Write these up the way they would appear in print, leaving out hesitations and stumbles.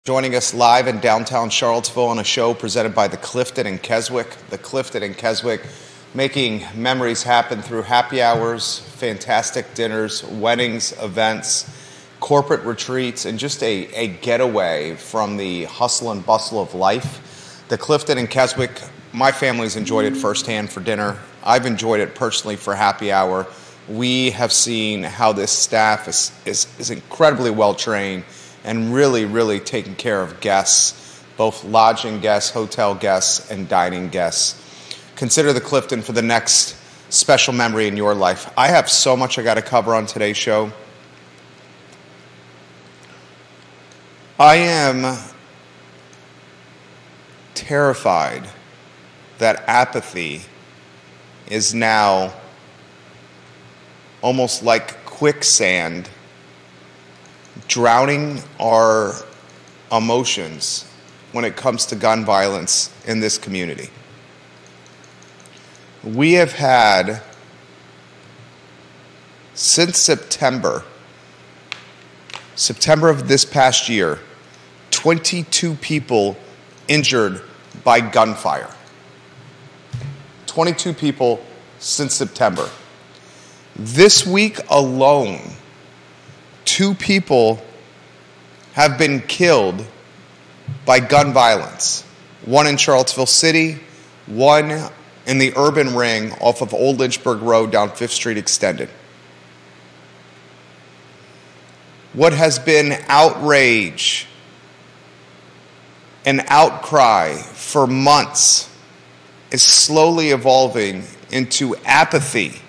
Joining us live in downtown Charlottesville on a show presented by the Clifton and Keswick. The Clifton and Keswick making memories happen through happy hours, fantastic dinners, weddings, events, corporate retreats, and just a getaway from the hustle and bustle of life. The Clifton and Keswick, my family's enjoyed it firsthand for dinner. I've enjoyed it personally for happy hour. We have seen how this staff is incredibly well trained and really taking care of guests, both lodging guests, hotel guests, and dining guests. Consider the Clifton for the next special memory in your life. I have so much I got to cover on today's show. I am terrified that apathy is now almost like quicksand, drowning our emotions when it comes to gun violence in this community. We have had, since September of this past year, 22 people injured by gunfire. 22 people since September. This week alone, 2 people have been killed by gun violence. One in Charlottesville City, one in the urban ring off of Old Lynchburg Road down 5th Street Extended. What has been outrage and outcry for months is slowly evolving into apathy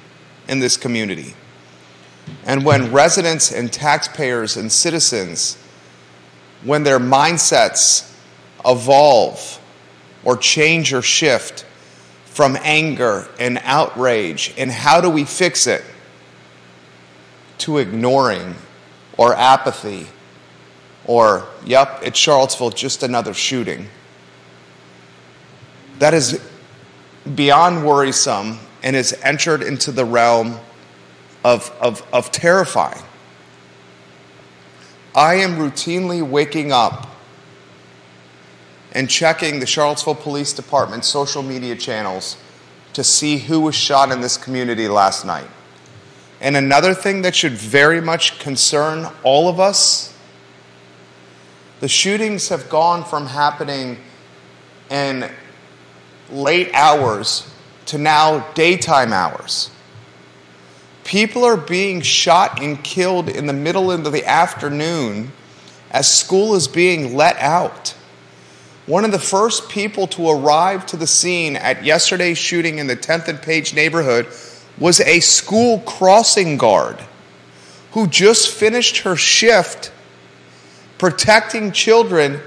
in this community. And when residents and taxpayers and citizens, when their mindsets evolve or change or shift from anger and outrage and how do we fix it to ignoring or apathy or, yep, it's Charlottesville, just another shooting, that is beyond worrisome and has entered into the realm of terrifying. I am routinely waking up and checking the Charlottesville Police Department social media channels to see who was shot in this community last night. And another thing that should very much concern all of us, the shootings have gone from happening in late hours to now daytime hours. People are being shot and killed in the middle of the afternoon as school is being let out. One of the first people to arrive to the scene at yesterday's shooting in the 10th and Page neighborhood was a school crossing guard who just finished her shift protecting children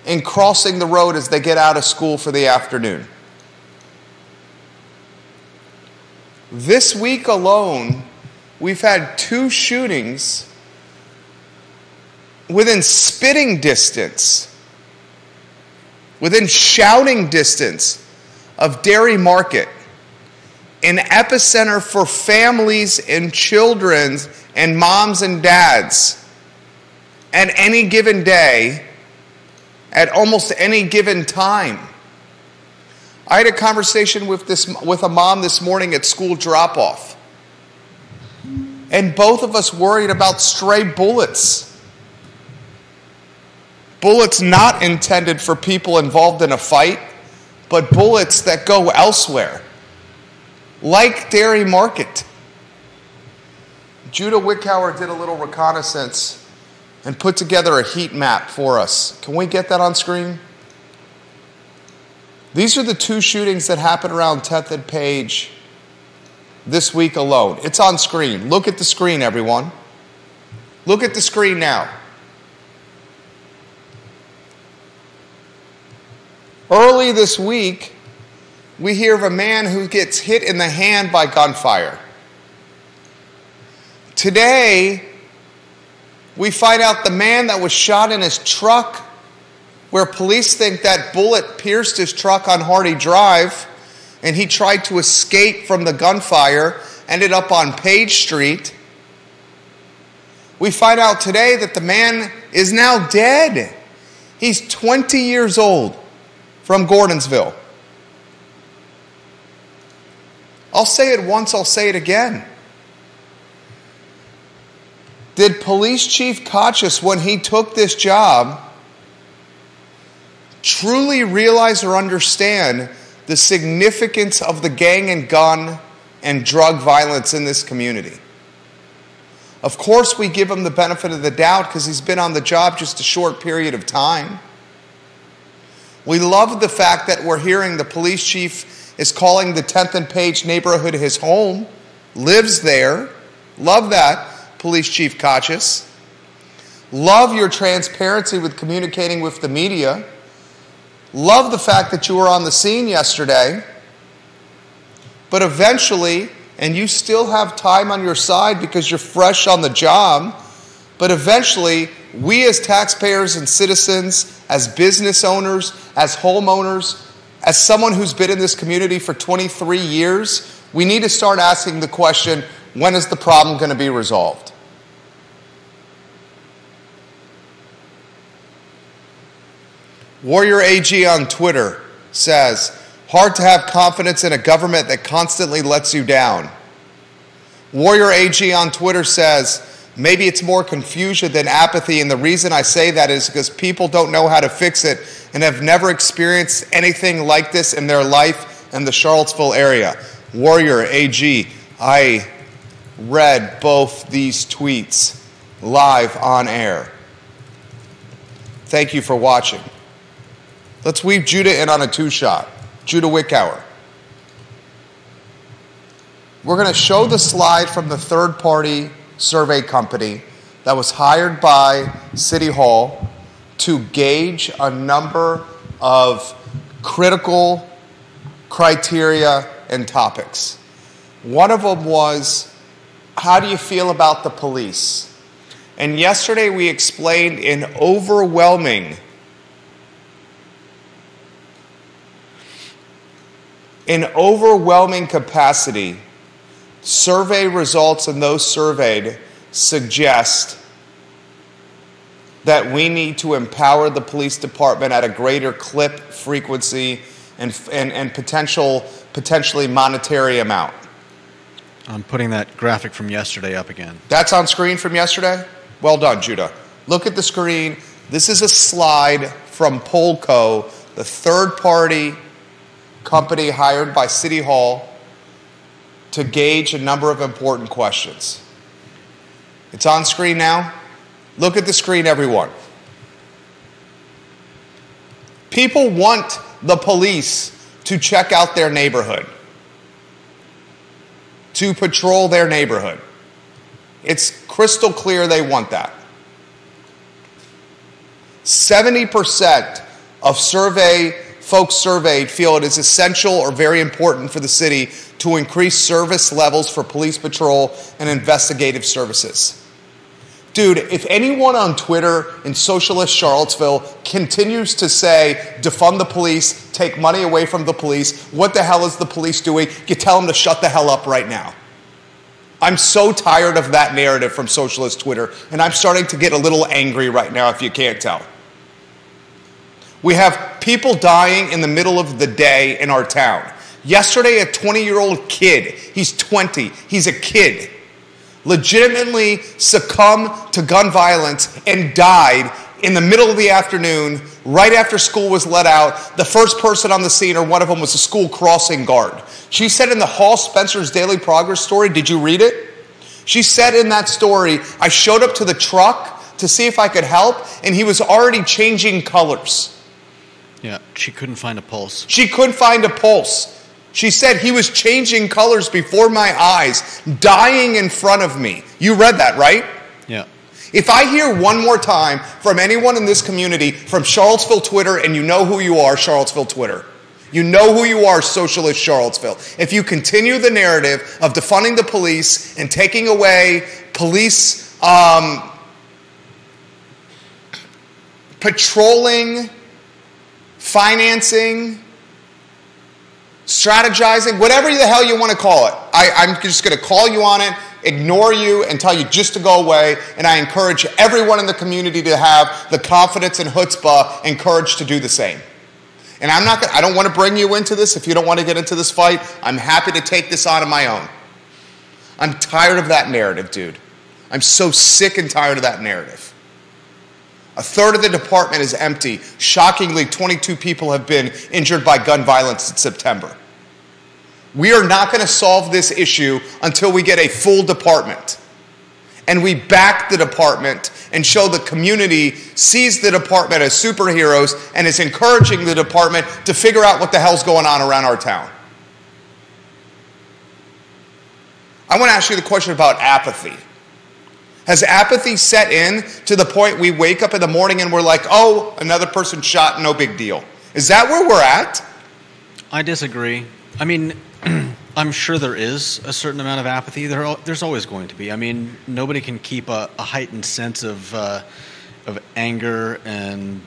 and crossing the road as they get out of school for the afternoon. This week alone, we've had 2 shootings within spitting distance, within shouting distance of Dairy Market, an epicenter for families and children and moms and dads at any given day, at almost any given time. I had a conversation with a mom this morning at school drop-off. And both of us worried about stray bullets. Bullets not intended for people involved in a fight, but bullets that go elsewhere. Like Dairy Market. Judah Wickhauer did a little reconnaissance and put together a heat map for us. Can we get that on screen? These are the 2 shootings that happened around 10th and Page this week alone. It's on screen. Look at the screen, everyone. Look at the screen now. Early this week, we hear of a man who gets hit in the hand by gunfire. Today, we find out the man that was shot in his truck, where police think that bullet pierced his truck on Hardy Drive, and he tried to escape from the gunfire, ended up on Page Street. We find out today that the man is now dead. He's 20 years old, from Gordonsville. I'll say it once, I'll say it again. Did Police Chief Kachis, when he took this job, truly realize or understand the significance of the gang and gun and drug violence in this community? Of course, we give him the benefit of the doubt because he's been on the job just a short period of time. We love the fact that we're hearing the police chief is calling the 10th and Page neighborhood his home, lives there. Love that, Police Chief Kachis. Love your transparency with communicating with the media. Love the fact that you were on the scene yesterday. But eventually, and you still have time on your side because you're fresh on the job, but eventually, we as taxpayers and citizens, as business owners, as homeowners, as someone who's been in this community for 23 years, we need to start asking the question, when is the problem going to be resolved? Warrior AG on Twitter says, hard to have confidence in a government that constantly lets you down. Warrior AG on Twitter says, maybe it's more confusion than apathy, and the reason I say that is because people don't know how to fix it and have never experienced anything like this in their life in the Charlottesville area. Warrior AG, I read both these tweets live on air. Thank you for watching. Let's weave Judah in on a two-shot. Judah Wickower. We're going to show the slide from the third-party survey company that was hired by City Hall to gauge a number of critical criteria and topics. One of them was, how do you feel about the police? And yesterday we explained in overwhelming capacity, survey results and those surveyed suggest that we need to empower the police department at a greater clip, frequency, and potentially monetary amount. I'm putting that graphic from yesterday up again. That's on screen from yesterday? Well done, Judah. Look at the screen. This is a slide from AlbCo, the third-party company hired by City Hall to gauge a number of important questions. It's on screen now. Look at the screen, everyone. People want the police to check out their neighborhood, to patrol their neighborhood. It's crystal clear they want that. 70% of folks surveyed feel it is essential or very important for the city to increase service levels for police patrol and investigative services. Dude, if anyone on Twitter in socialist Charlottesville continues to say, defund the police, take money away from the police, what the hell is the police doing? You tell them to shut the hell up right now. I'm so tired of that narrative from socialist Twitter, and I'm starting to get a little angry right now if you can't tell. We have people dying in the middle of the day in our town. Yesterday, a 20-year-old kid, he's 20, he's a kid, legitimately succumbed to gun violence and died in the middle of the afternoon, right after school was let out. The first person on the scene, or one of them, was a school crossing guard. She said in the Hall Spencer's Daily Progress story, did you read it? She said in that story, I showed up to the truck to see if I could help, and he was already changing colors. Yeah, she couldn't find a pulse. She couldn't find a pulse. She said he was changing colors before my eyes, dying in front of me. You read that, right? Yeah. If I hear one more time from anyone in this community, from Charlottesville Twitter, and you know who you are, Charlottesville Twitter. You know who you are, socialist Charlottesville. If you continue the narrative of defunding the police and taking away police patrolling, financing, strategizing, whatever the hell you want to call it. I'm just going to call you on it. ignore you, and tell you just to go away. And I encourage everyone in the community to have the confidence and chutzpah and courage to do the same. And I don't want to bring you into this. If you don't want to get into this fight, I'm happy to take this on my own. I'm tired of that narrative, dude. I'm so sick and tired of that narrative. A third of the department is empty. Shockingly, 22 people have been injured by gun violence in September. We are not going to solve this issue until we get a full department. And we back the department and show the community sees the department as superheroes and is encouraging the department to figure out what the hell's going on around our town. I want to ask you the question about apathy. Has apathy set in to the point we wake up in the morning and we're like, oh, another person shot, no big deal? Is that where we're at? I disagree. I mean, I'm sure there is a certain amount of apathy. There's always going to be. I mean, nobody can keep a heightened sense of anger and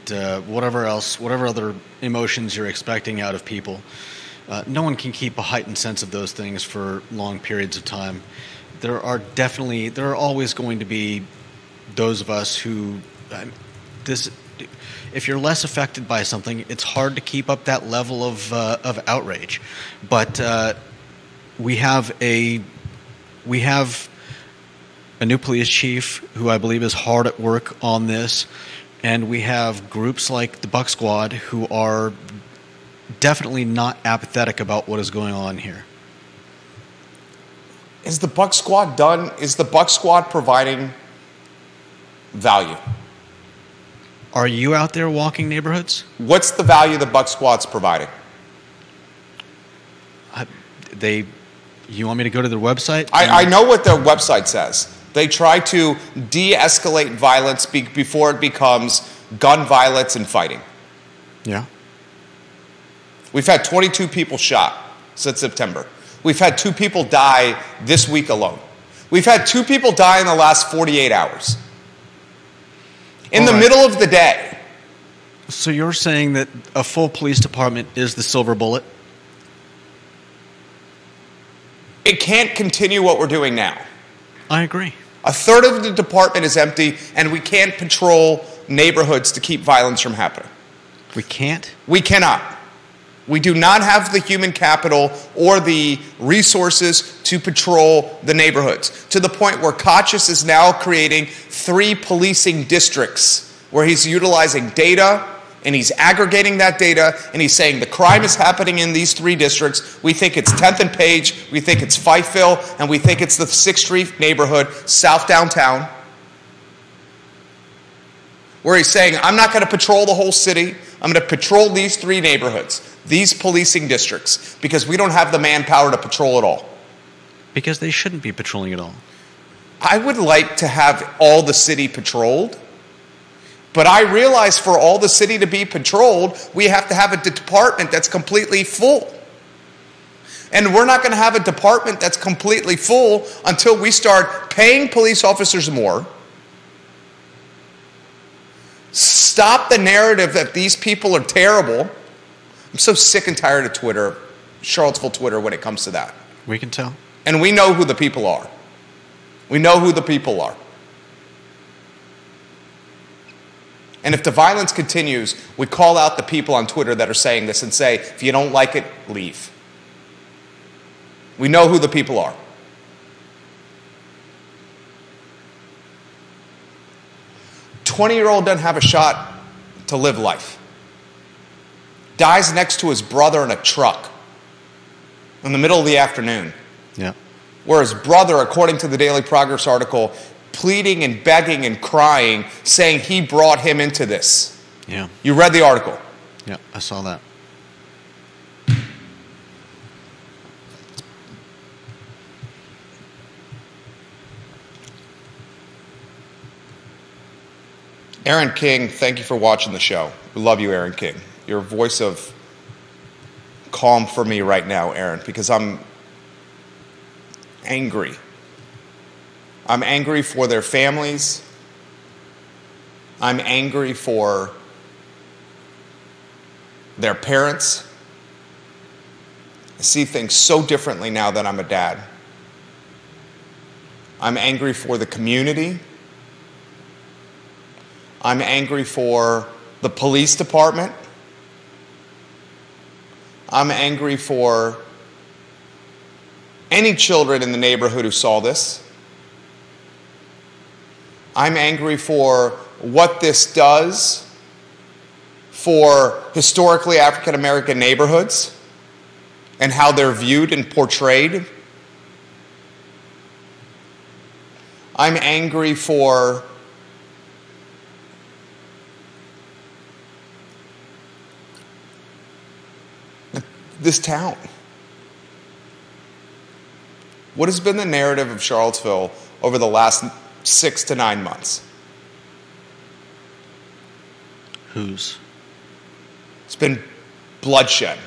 whatever other emotions you're expecting out of people. No one can keep a heightened sense of those things for long periods of time. There are always going to be those of us who, if you're less affected by something, it's hard to keep up that level of outrage. But we have a new police chief who I believe is hard at work on this, and we have groups like the Buck Squad who are definitely not apathetic about what is going on here. Is the Buck Squad done? Is the Buck Squad providing value? Are you out there walking neighborhoods? What's the value the Buck Squad's providing? You want me to go to their website? I know what their website says. They try to de-escalate violence before it becomes gun violence and fighting. Yeah. We've had 22 people shot since September. We've had 2 people die this week alone. We've had 2 people die in the last 48 hours. In the middle of the day. So you're saying that a full police department is the silver bullet? It can't continue what we're doing now. I agree. A third of the department is empty, and we can't patrol neighborhoods to keep violence from happening. We can't? We cannot. We do not have the human capital or the resources to patrol the neighborhoods, to the point where Kochis is now creating 3 policing districts where he's utilizing data and he's aggregating that data and he's saying the crime is happening in these 3 districts. We think it's 10th and Page, we think it's Fifeville, and we think it's the 6th Street neighborhood, South Downtown, where he's saying, I'm not going to patrol the whole city. I'm going to patrol these 3 neighborhoods, these policing districts, because we don't have the manpower to patrol it all. Because they shouldn't be patrolling it all. I would like to have all the city patrolled, but I realize for all the city to be patrolled, we have to have a department that's completely full. And we're not going to have a department that's completely full until we start paying police officers more. Stop the narrative that these people are terrible. I'm so sick and tired of Twitter, Charlottesville Twitter, when it comes to that. We can tell. And we know who the people are. We know who the people are. And if the violence continues, we call out the people on Twitter that are saying this and say, if you don't like it, leave. We know who the people are. A 20-year-old doesn't have a shot to live life. Dies next to his brother in a truck in the middle of the afternoon. Yeah. Where his brother, according to the Daily Progress article, pleading and begging and crying, saying he brought him into this. Yeah. You read the article? Yeah, I saw that. Aaron King, thank you for watching the show. We love you, Aaron King. You're a voice of calm for me right now, Aaron, because I'm angry. I'm angry for their families. I'm angry for their parents. I see things so differently now that I'm a dad. I'm angry for the community. I'm angry for the police department. I'm angry for any children in the neighborhood who saw this. I'm angry for what this does for historically African American neighborhoods and how they're viewed and portrayed. I'm angry for this town. What has been the narrative of Charlottesville over the last 6 to 9 months? Whose? It's been bloodshed.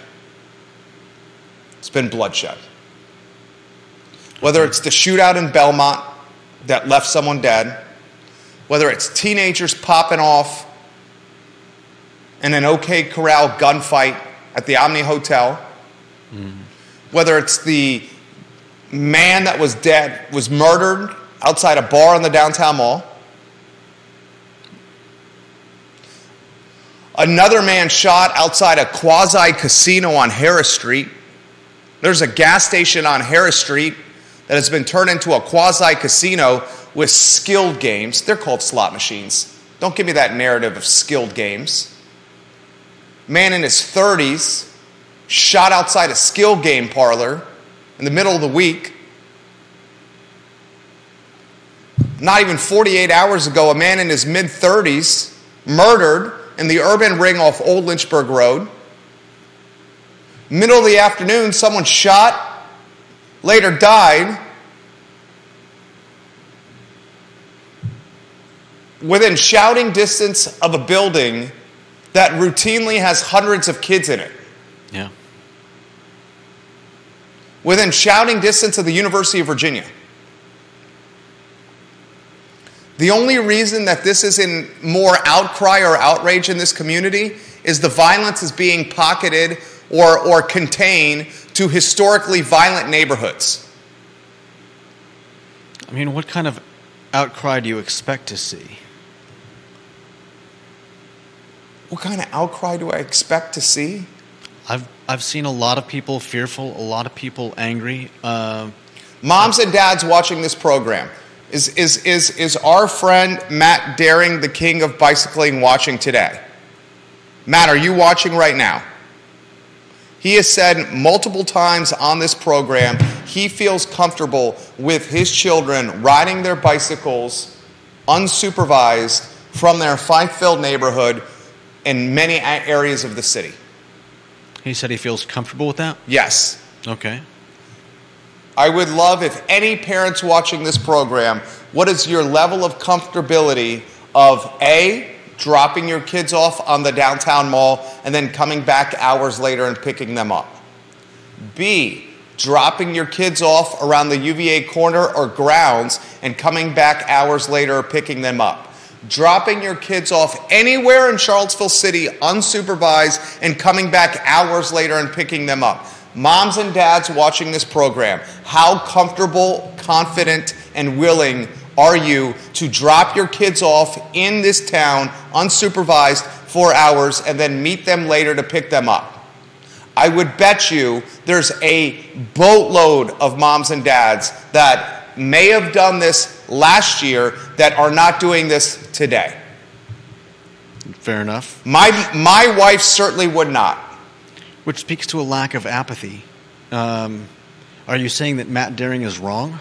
It's been bloodshed. Whether it's the shootout in Belmont that left someone dead, whether it's teenagers popping off in an OK Corral gunfight at the Omni Hotel, whether it's the man that was dead, was murdered outside a bar on the downtown mall, another man shot outside a quasi-casino on Harris Street. There's a gas station on Harris Street that has been turned into a quasi-casino with skilled games. They're called slot machines. Don't give me that narrative of skilled games. Man in his 30s shot outside a skill game parlor in the middle of the week. Not even 48 hours ago, a man in his mid-30s murdered in the urban ring off Old Lynchburg Road. Middle of the afternoon, someone shot, later died, within shouting distance of a building that routinely has hundreds of kids in it. Yeah. Within shouting distance of the University of Virginia. The only reason that this is in more outcry or outrage in this community is the violence is being pocketed or contained to historically violent neighborhoods. I mean, what kind of outcry do you expect to see? What kind of outcry do I expect to see? I've seen a lot of people fearful, a lot of people angry. Moms and dads watching this program. Is our friend Matt Daring, the king of bicycling, watching today? Matt, are you watching right now? He has said multiple times on this program he feels comfortable with his children riding their bicycles unsupervised from their fight-filled neighborhood in many areas of the city. He said he feels comfortable with that? Yes. Okay. I would love if any parents watching this program, what is your level of comfortability of A, dropping your kids off on the downtown mall and then coming back hours later and picking them up? B, dropping your kids off around the UVA corner or grounds and coming back hours later or picking them up? Dropping your kids off anywhere in Charlottesville City unsupervised and coming back hours later and picking them up. Moms and dads watching this program, how comfortable, confident, and willing are you to drop your kids off in this town unsupervised for hours and then meet them later to pick them up? I would bet you there's a boatload of moms and dads that may have done this last year that are not doing this today. Fair enough. My wife certainly would not. Which speaks to a lack of apathy. Are you saying that Matt Daring is wrong?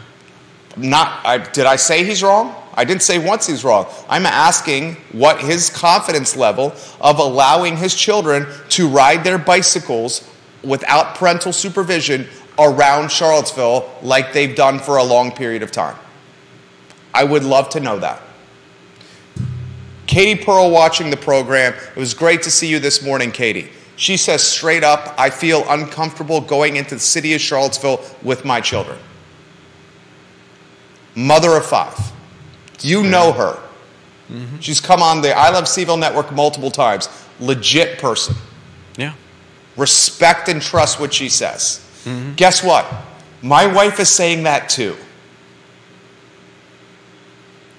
Did I say he's wrong? I didn't say once he's wrong. I'm asking what his confidence level of allowing his children to ride their bicycles without parental supervision around Charlottesville like they've done for a long period of time. I would love to know that. Katie Pearl watching the program. It was great to see you this morning, Katie. She says straight up, I feel uncomfortable going into the city of Charlottesville with my children. Mother of 5. You know her. Mm-hmm. She's come on the I Love CVille Network multiple times. Legit person. Yeah. Respect and trust what she says. Mm-hmm. Guess what? My wife is saying that too.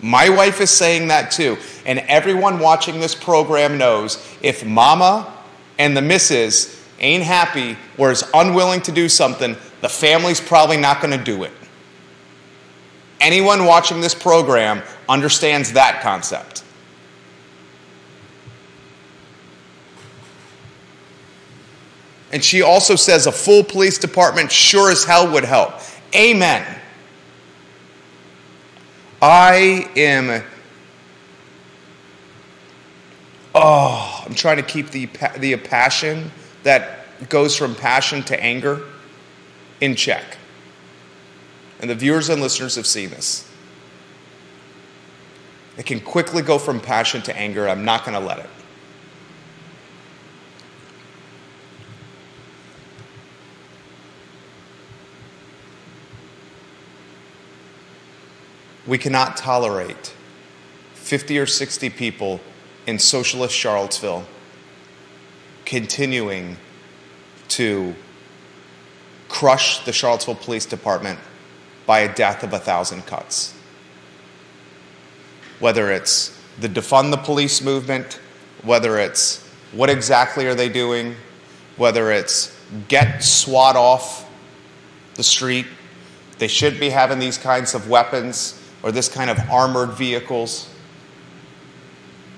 My wife is saying that too. And everyone watching this program knows if mama and the missus ain't happy or is unwilling to do something, the family's probably not going to do it. Anyone watching this program understands that concept. And she also says a full police department sure as hell would help. Amen. I'm trying to keep the passion that goes from passion to anger in check. And the viewers and listeners have seen this. It can quickly go from passion to anger. I'm not going to let it. We cannot tolerate 50 or 60 people in socialist Charlottesville continuing to crush the Charlottesville Police Department by a death of 1,000 cuts. Whether it's the defund the police movement, whether it's what exactly are they doing, whether it's get SWAT off the street, they should be having these kinds of weapons or this kind of armored vehicles.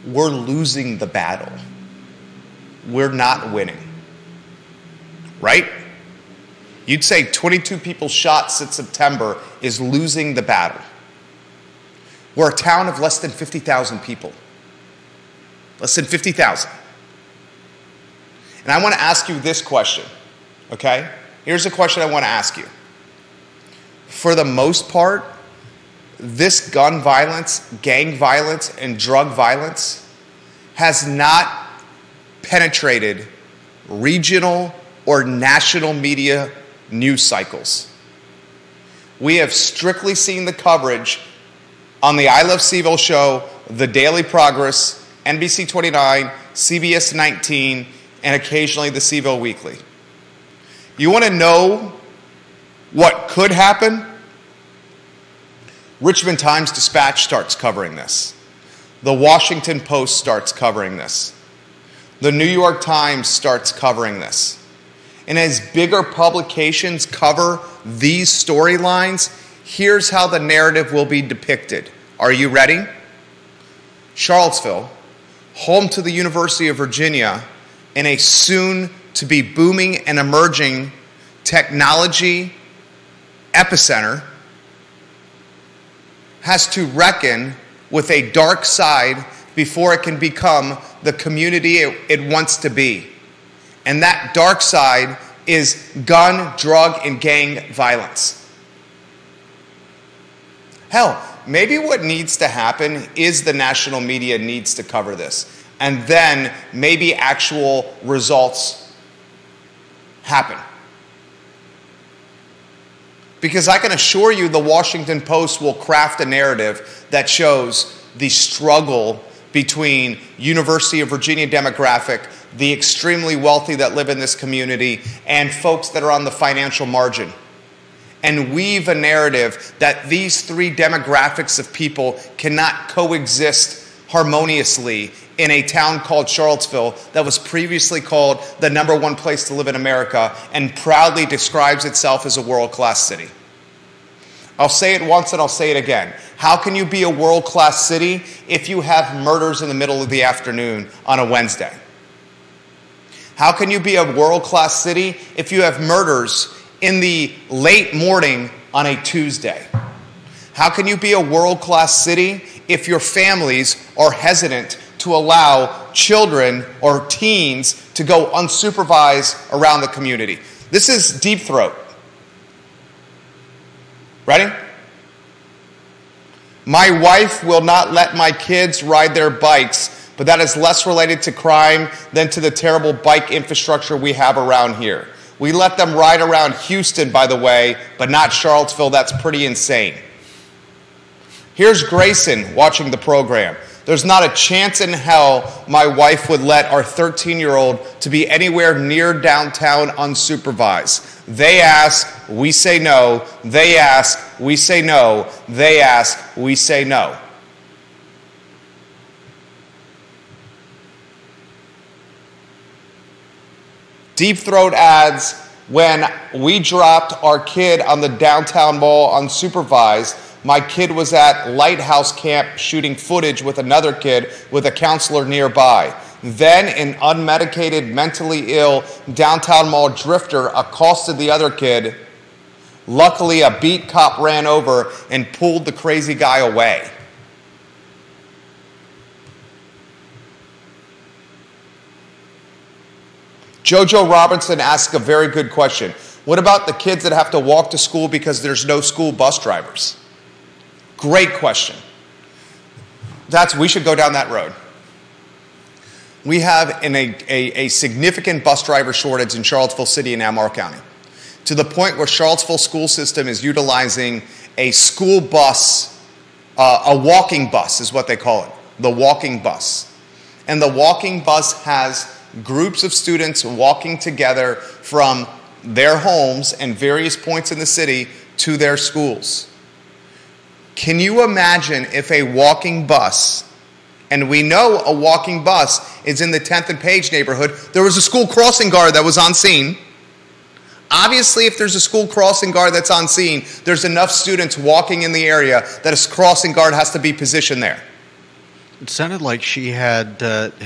We're losing the battle. We're not winning. Right? You'd say 22 people shot since September is losing the battle. We're a town of less than 50,000 people. Less than 50,000. And I want to ask you this question, okay? Here's a question I want to ask you. For the most part, this gun violence, gang violence, and drug violence has not penetrated regional or national media news cycles. We have strictly seen the coverage on the I Love CVille Show, The Daily Progress, NBC 29, CBS 19, and occasionally the CVille Weekly. You want to know what could happen? Richmond Times-Dispatch starts covering this. The Washington Post starts covering this. The New York Times starts covering this. And as bigger publications cover these storylines, here's how the narrative will be depicted. Are you ready? Charlottesville, home to the University of Virginia, and a soon-to-be booming and emerging technology epicenter, has to reckon with a dark side before it can become the community it wants to be. And that dark side is gun, drug, and gang violence. Hell, maybe what needs to happen is the national media needs to cover this. And then maybe actual results happen. Because I can assure you the Washington Post will craft a narrative that shows the struggle between University of Virginia demographic, the extremely wealthy that live in this community, and folks that are on the financial margin. And weave a narrative that these three demographics of people cannot coexist harmoniously in a town called Charlottesville that was previously called the #1 place to live in America and proudly describes itself as a world-class city. I'll say it once and I'll say it again. How can you be a world-class city if you have murders in the middle of the afternoon on a Wednesday? How can you be a world-class city if you have murders in the late morning on a Tuesday? How can you be a world-class city if your families are hesitant to allow children or teens to go unsupervised around the community? This is deep throat. Ready? My wife will not let my kids ride their bikes, but that is less related to crime than to the terrible bike infrastructure we have around here. We let them ride around Houston, by the way, but not Charlottesville. That's pretty insane. Here's Grayson watching the program. There's not a chance in hell my wife would let our 13-year-old to be anywhere near downtown unsupervised. They ask, we say no. They ask, we say no. They ask, we say no. Deep throat ads when we dropped our kid on the downtown mall unsupervised. My kid was at Lighthouse Camp shooting footage with another kid with a counselor nearby. Then an unmedicated, mentally ill downtown mall drifter accosted the other kid. Luckily, a beat cop ran over and pulled the crazy guy away. Jojo Robinson asks a very good question. What about the kids that have to walk to school because there's no school bus drivers? Great question. We should go down that road. We have a significant bus driver shortage in Charlottesville City and Albemarle County, to the point where Charlottesville school system is utilizing a school bus, a walking bus is what they call it, the walking bus. And the walking bus has groups of students walking together from their homes and various points in the city to their schools. Can you imagine if a walking bus, and we know a walking bus is in the 10th and Page neighborhood, there was a school crossing guard that was on scene. Obviously, if there's a school crossing guard that's on scene, there's enough students walking in the area that a crossing guard has to be positioned there. It sounded like she had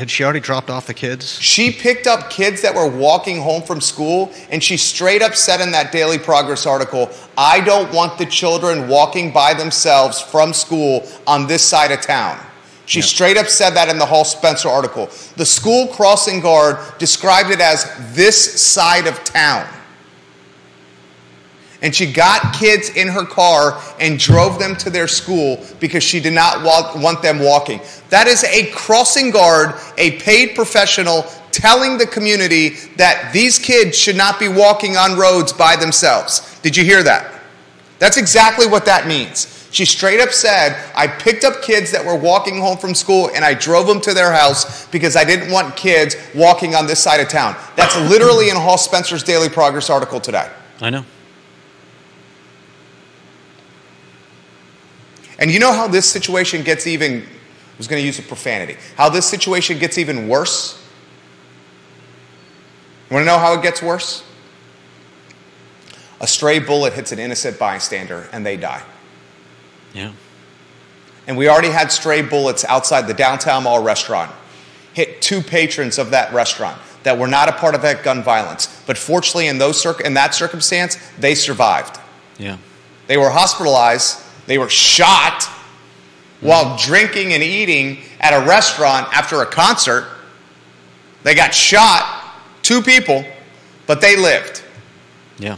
she already dropped off the kids? She picked up kids that were walking home from school, and she straight up said in that Daily Progress article, I don't want the children walking by themselves from school on this side of town. She straight up said that in the Hall Spencer article. The school crossing guard described it as this side of town. And she got kids in her car and drove them to their school because she did not want them walking. That is a crossing guard, a paid professional, telling the community that these kids should not be walking on roads by themselves. Did you hear that? That's exactly what that means. She straight up said, I picked up kids that were walking home from school and I drove them to their house because I didn't want kids walking on this side of town. That's literally in Hall Spencer's Daily Progress article today. I know. And you know how this situation gets even, I was going to use a profanity, how this situation gets even worse? You want to know how it gets worse? A stray bullet hits an innocent bystander and they die. Yeah. And we already had stray bullets outside the downtown mall restaurant hit 2 patrons of that restaurant that were not a part of that gun violence. But fortunately, in that circumstance, they survived. Yeah. They were hospitalized. They were shot while drinking and eating at a restaurant after a concert. They got shot, 2 people, but they lived. Yeah.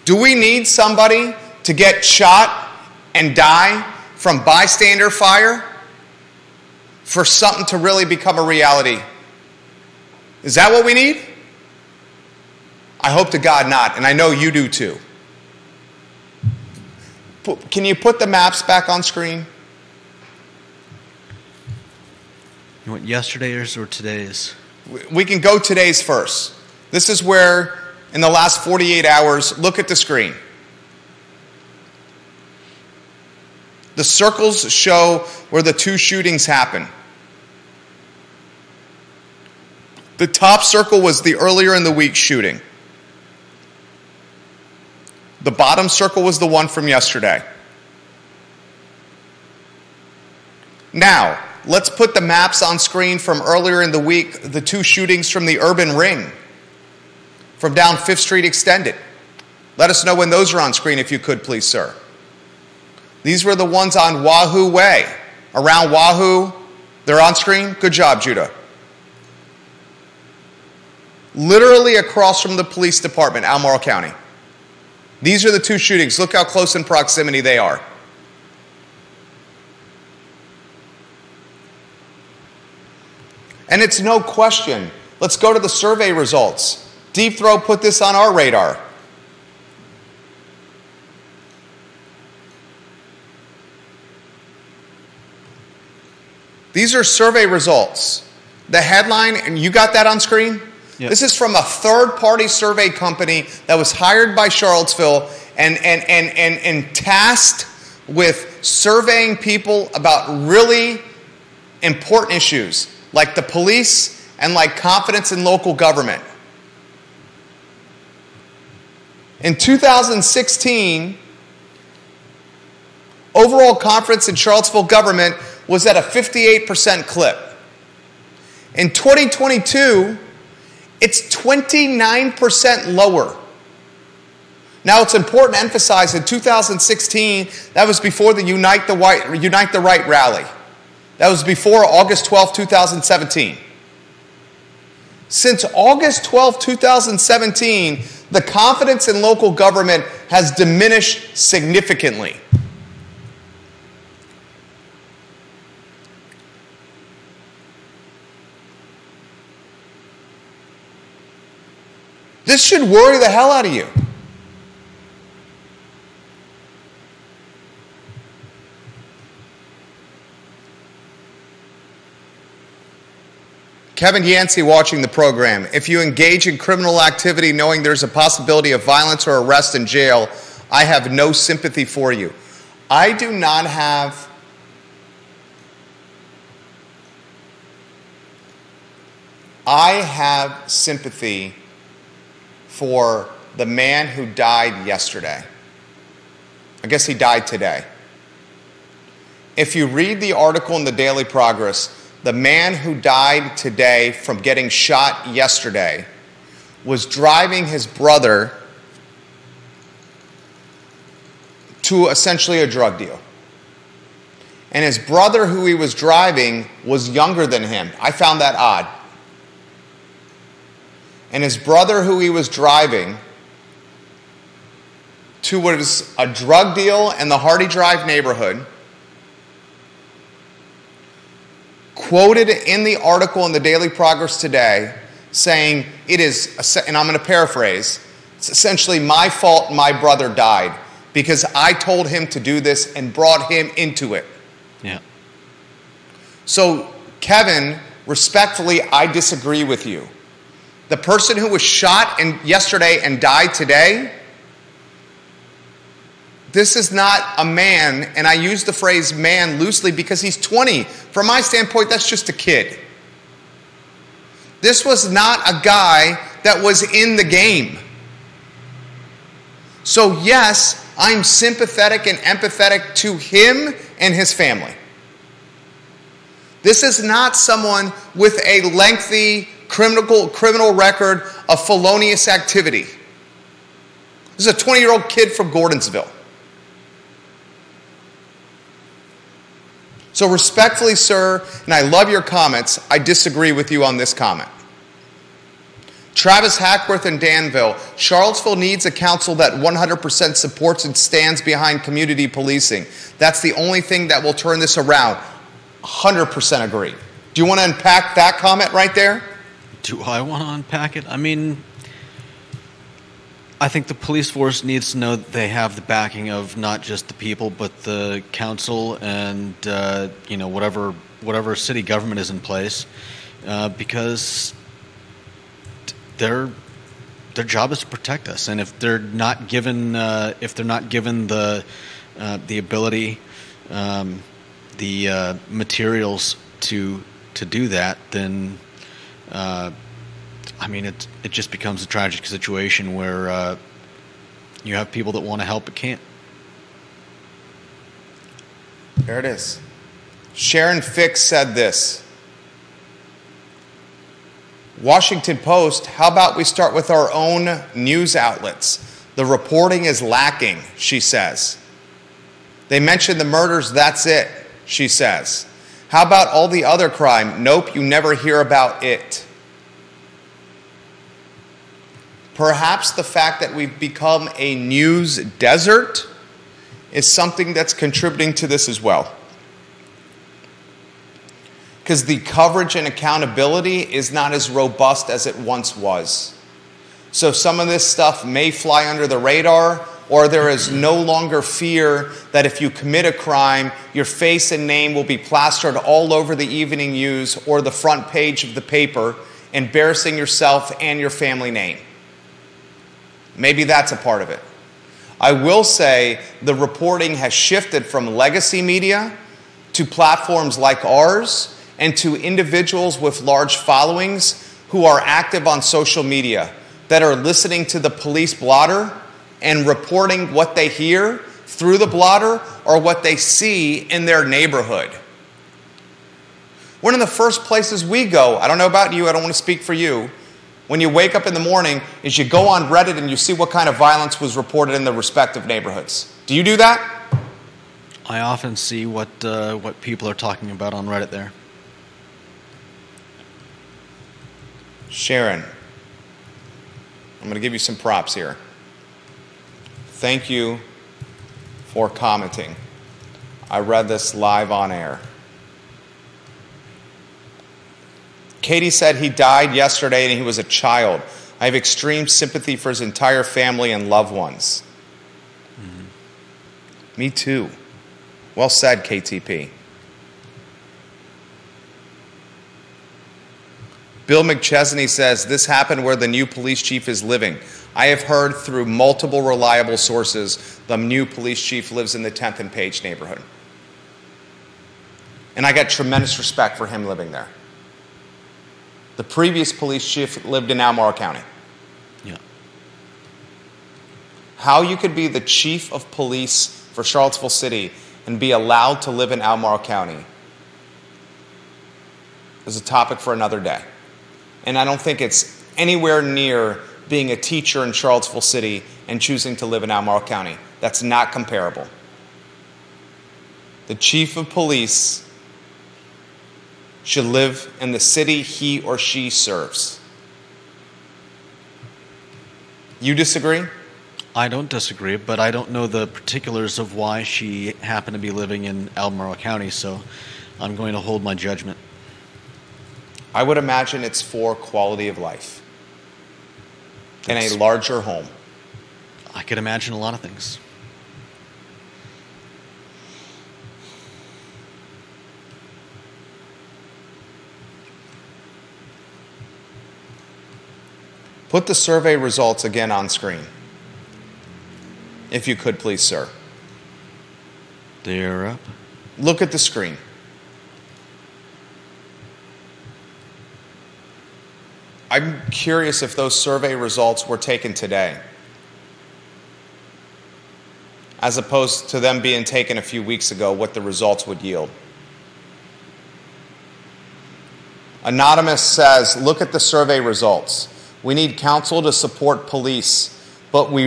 Do we need somebody to get shot and die from bystander fire for something to really become a reality? Is that what we need? I hope to God not, and I know you do too. Can you put the maps back on screen? You want yesterday's or today's? We can go today's first. This is where, in the last 48 hours, look at the screen. The circles show where the 2 shootings happened. The top circle was the earlier in the week shooting. The bottom circle was the one from yesterday. Now, let's put the maps on screen from earlier in the week, the 2 shootings from the urban ring, from down 5th Street Extended. Let us know when those are on screen if you could, please, sir. These were the ones on Wahoo Way. Around Wahoo, they're on screen? Good job, Judah. Literally across from the police department, Albemarle County. These are the 2 shootings. Look how close in proximity they are. And it's no question. Let's go to the survey results. Deep Throat put this on our radar. These are survey results. The headline, and you got that on screen? Yep. This is from a third-party survey company that was hired by Charlottesville and tasked with surveying people about really important issues like the police and like confidence in local government. In 2016, overall confidence in Charlottesville government was at a 58% clip. In 2022, it's 29% lower. Now, it's important to emphasize in 2016, that was before the Unite the Right rally. That was before August 12, 2017. Since August 12, 2017, the confidence in local government has diminished significantly. This should worry the hell out of you. Kevin Yancey watching the program. If you engage in criminal activity knowing there's a possibility of violence or arrest in jail, I have no sympathy for you. I do not have sympathy for the man who died yesterday. I guess he died today. If you read the article in the Daily Progress, the man who died today from getting shot yesterday was driving his brother to essentially a drug deal. And his brother who he was driving was younger than him. I found that odd. And his brother who he was driving to was a drug deal in the Hardy Drive neighborhood, quoted in the article in the Daily Progress today saying it is, and I'm going to paraphrase, it's essentially my fault my brother died because I told him to do this and brought him into it. Yeah. So, Kevin, respectfully, I disagree with you. The person who was shot yesterday and died today, this is not a man, and I use the phrase man loosely because he's 20. From my standpoint, that's just a kid. This was not a guy that was in the game. So yes, I'm sympathetic and empathetic to him and his family. This is not someone with a lengthy criminal record of felonious activity. This is a 20-year-old kid from Gordonsville. So respectfully, sir, and I love your comments, I disagree with you on this comment. Travis Hackworth in Danville, Charlottesville needs a council that 100% supports and stands behind community policing. That's the only thing that will turn this around. 100% agree. Do you want to unpack that comment right there? Do I want to unpack it? I mean, I think the police force needs to know that they have the backing of not just the people, but the council and whatever city government is in place, because their job is to protect us. And if they're not given the ability, the materials to do that, then it just becomes a tragic situation where you have people that want to help but can't. There it is. Sharon Fix said this. Washington Post, how about we start with our own news outlets? The reporting is lacking, she says. They mentioned the murders, that's it, she says. How about all the other crime? Nope, you never hear about it. Perhaps the fact that we've become a news desert is something that's contributing to this as well. Because the coverage and accountability is not as robust as it once was. So some of this stuff may fly under the radar, or there is no longer fear that if you commit a crime, your face and name will be plastered all over the evening news or the front page of the paper, embarrassing yourself and your family name. Maybe that's a part of it. I will say the reporting has shifted from legacy media to platforms like ours and to individuals with large followings who are active on social media that are listening to the police blotter and reporting what they hear through the blotter or what they see in their neighborhood. One of the first places we go, I don't know about you, I don't want to speak for you, when you wake up in the morning is you go on Reddit and you see what kind of violence was reported in the respective neighborhoods. Do you do that? I often see what people are talking about on Reddit there. Sharon, I'm going to give you some props here. Thank you for commenting. I read this live on air. Katie said he died yesterday and he was a child. I have extreme sympathy for his entire family and loved ones. Mm-hmm. Me too. Well said, KTP. Bill McChesney says, this happened where the new police chief is living. I have heard through multiple reliable sources the new police chief lives in the 10th and Page neighborhood. And I got tremendous respect for him living there. The previous police chief lived in Albemarle County. Yeah. How you could be the chief of police for Charlottesville City and be allowed to live in Albemarle County is a topic for another day. And I don't think it's anywhere near being a teacher in Charlottesville City and choosing to live in Albemarle County. That's not comparable. The chief of police should live in the city he or she serves. You disagree? I don't disagree, but I don't know the particulars of why she happened to be living in Albemarle County, so I'm going to hold my judgment. I would imagine it's for quality of life in a larger home. I could imagine a lot of things. Put the survey results again on screen. If you could, please, sir. They're up. Look at the screen. I'm curious if those survey results were taken today, as opposed to them being taken a few weeks ago, what the results would yield. Anonymous says, look at the survey results. We need council to support police, but what we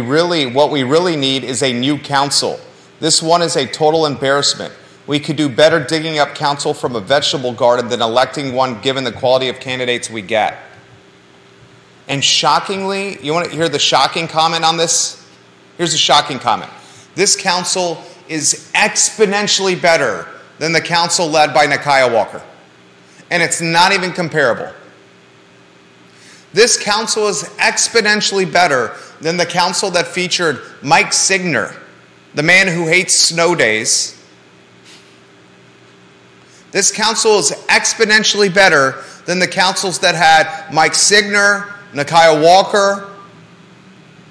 really need is a new council. This one is a total embarrassment. We could do better digging up council from a vegetable garden than electing one given the quality of candidates we get. And shockingly, you want to hear the shocking comment on this? Here's a shocking comment. This council is exponentially better than the council led by Nakia Walker. And it's not even comparable. This council is exponentially better than the council that featured Mike Signer, the man who hates snow days. This council is exponentially better than the councils that had Mike Signer, Nakia Walker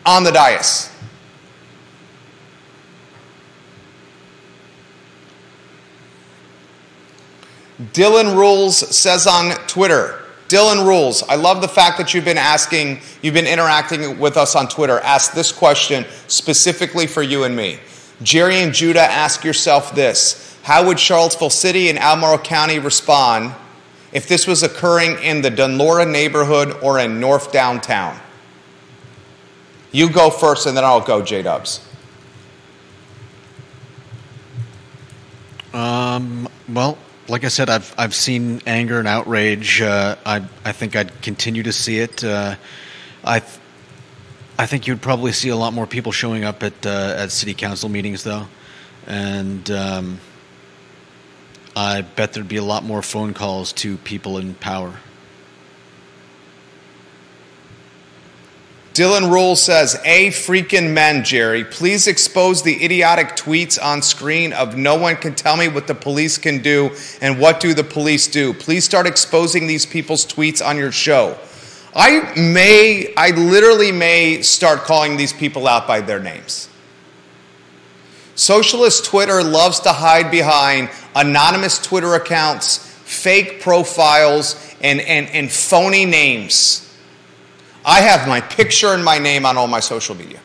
on the dais. Dylan Rules says on Twitter, Dylan Rules, I love the fact that you've been interacting with us on Twitter. Ask this question specifically for you and me. Jerry and Judah, ask yourself this. How would Charlottesville City and Albemarle County respond if this was occurring in the Dunlora neighborhood or in North Downtown? You go first and then I'll go, J-Dubs. Well, like I said, I've seen anger and outrage. I think I'd continue to see it. I think you'd probably see a lot more people showing up at city council meetings, though, and I bet there'd be a lot more phone calls to people in power. Dylan Rule says, A freaking men, Jerry. Please expose the idiotic tweets on screen of no one can tell me what the police can do and what do the police do. Please start exposing these people's tweets on your show. I literally may start calling these people out by their names. Socialist Twitter loves to hide behind anonymous Twitter accounts, fake profiles, and phony names. I have my picture and my name on all my social media.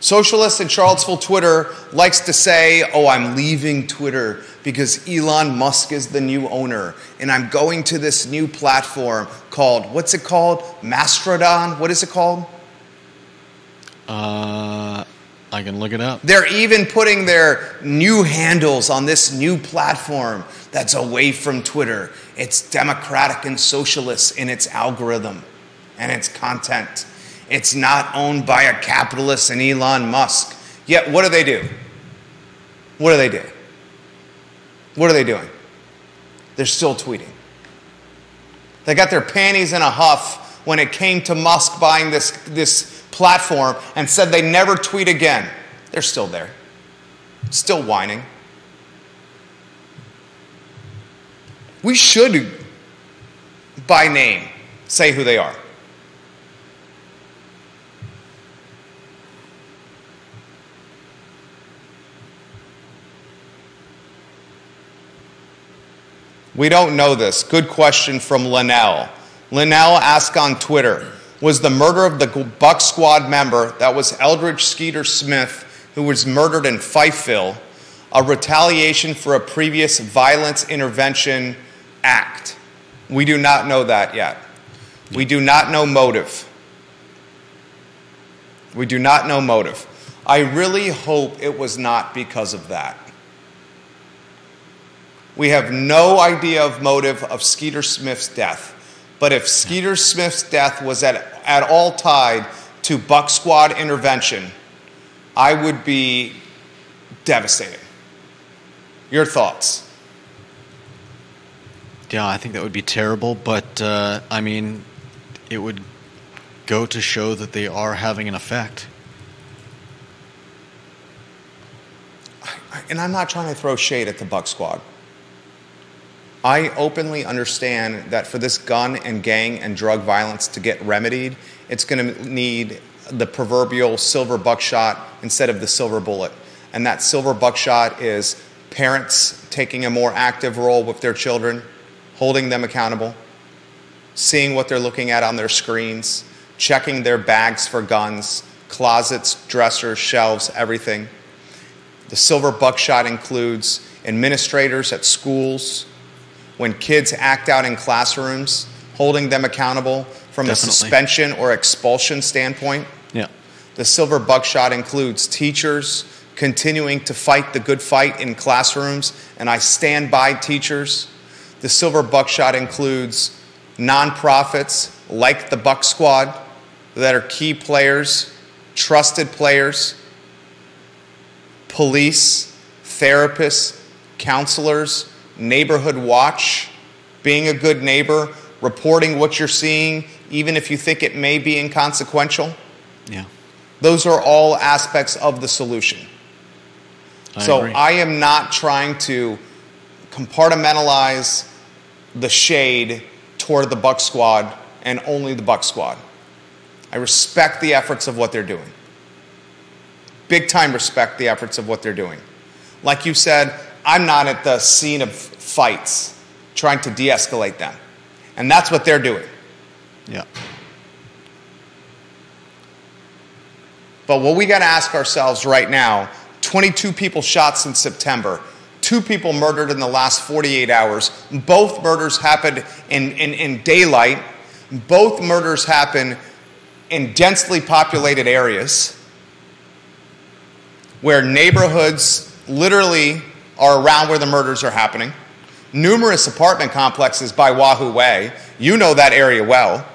Socialist in Charlottesville Twitter likes to say, oh, I'm leaving Twitter because Elon Musk is the new owner, and I'm going to this new platform called, what's it called? Mastodon? What is it called? I can look it up. They're even putting their new handles on this new platform that's away from Twitter. It's democratic and socialist in its algorithm and its content. It's not owned by a capitalist and Elon Musk. Yet, what do they do? What do they do? What are they doing? They're still tweeting. They got their panties in a huff when it came to Musk buying this platform and said they never tweet again. They're still there. Still whining. We should, by name, say who they are. We don't know this. Good question from Linnell. Linnell asked on Twitter, was the murder of the Buck Squad member, that was Eldridge Skeeter Smith, who was murdered in Fifeville, a retaliation for a previous violence intervention act? We do not know that yet. We do not know motive. We do not know motive. I really hope it was not because of that. We have no idea of motive of Skeeter Smith's death. But if Skeeter Smith's death was at all tied to Buck Squad intervention, I would be devastated. Your thoughts? Yeah, I think that would be terrible, but I mean, it would go to show that they are having an effect. And I'm not trying to throw shade at the Buck Squad. I openly understand that for this gun and gang and drug violence to get remedied, it's going to need the proverbial silver buckshot instead of the silver bullet. And that silver buckshot is parents taking a more active role with their children, holding them accountable, seeing what they're looking at on their screens, checking their bags for guns, closets, dressers, shelves, everything. The silver buckshot includes administrators at schools, when kids act out in classrooms, holding them accountable from a suspension or expulsion standpoint. Yeah. The silver buckshot includes teachers continuing to fight the good fight in classrooms, and I stand by teachers. The silver buckshot includes nonprofits like the Buck Squad that are key players, trusted players, police, therapists, counselors, neighborhood watch, being a good neighbor, reporting what you're seeing, even if you think it may be inconsequential. Yeah. Those are all aspects of the solution. I agree. I am not trying to compartmentalize the shade toward the Buck Squad and only the Buck Squad. I respect the efforts of what they're doing. Big time respect the efforts of what they're doing. Like you said, I'm not at the scene of fights trying to de-escalate them. And that's what they're doing. Yeah. But what we got to ask ourselves right now, 22 people shot since September, 2 people murdered in the last 48 hours. Both murders happened in daylight. Both murders happen in densely populated areas where neighborhoods literally are around where the murders are happening. Numerous apartment complexes by Wahoo Way. You know that area well.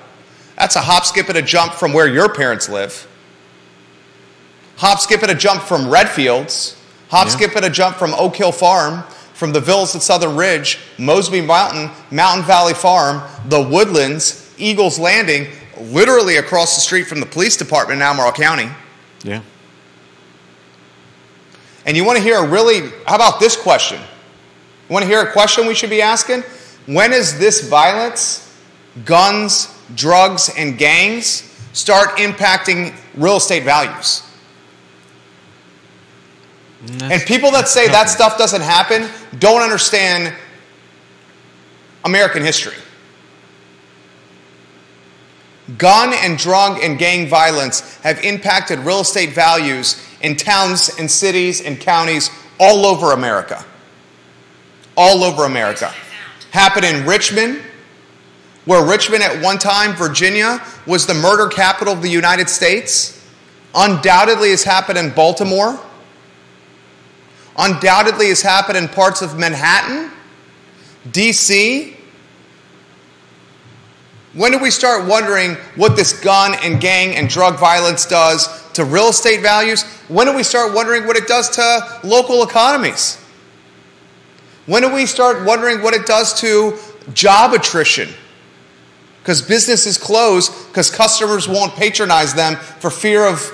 That's a hop, skip, and a jump from where your parents live. Hop, skip, and a jump from Redfields. Hop, skip, and a jump from Oak Hill Farm, from the Villas at Southern Ridge, Mosby Mountain, Mountain Valley Farm, the Woodlands, Eagles Landing, literally across the street from the police department in Albemarle County. Yeah. And you want to hear how about this question? You want to hear a question we should be asking? When is this violence, guns, drugs, and gangs start impacting real estate values? And people that say that stuff doesn't happen don't understand American history. Gun and drug and gang violence have impacted real estate values in towns and cities and counties all over America. All over America. Happened in Richmond, where Richmond at one time, Virginia, was the murder capital of the United States. Undoubtedly has happened in Baltimore. Undoubtedly has happened in parts of Manhattan, D.C. When do we start wondering what this gun and gang and drug violence does to real estate values? When do we start wondering what it does to local economies? When do we start wondering what it does to job attrition? Because businesses close because customers won't patronize them for fear of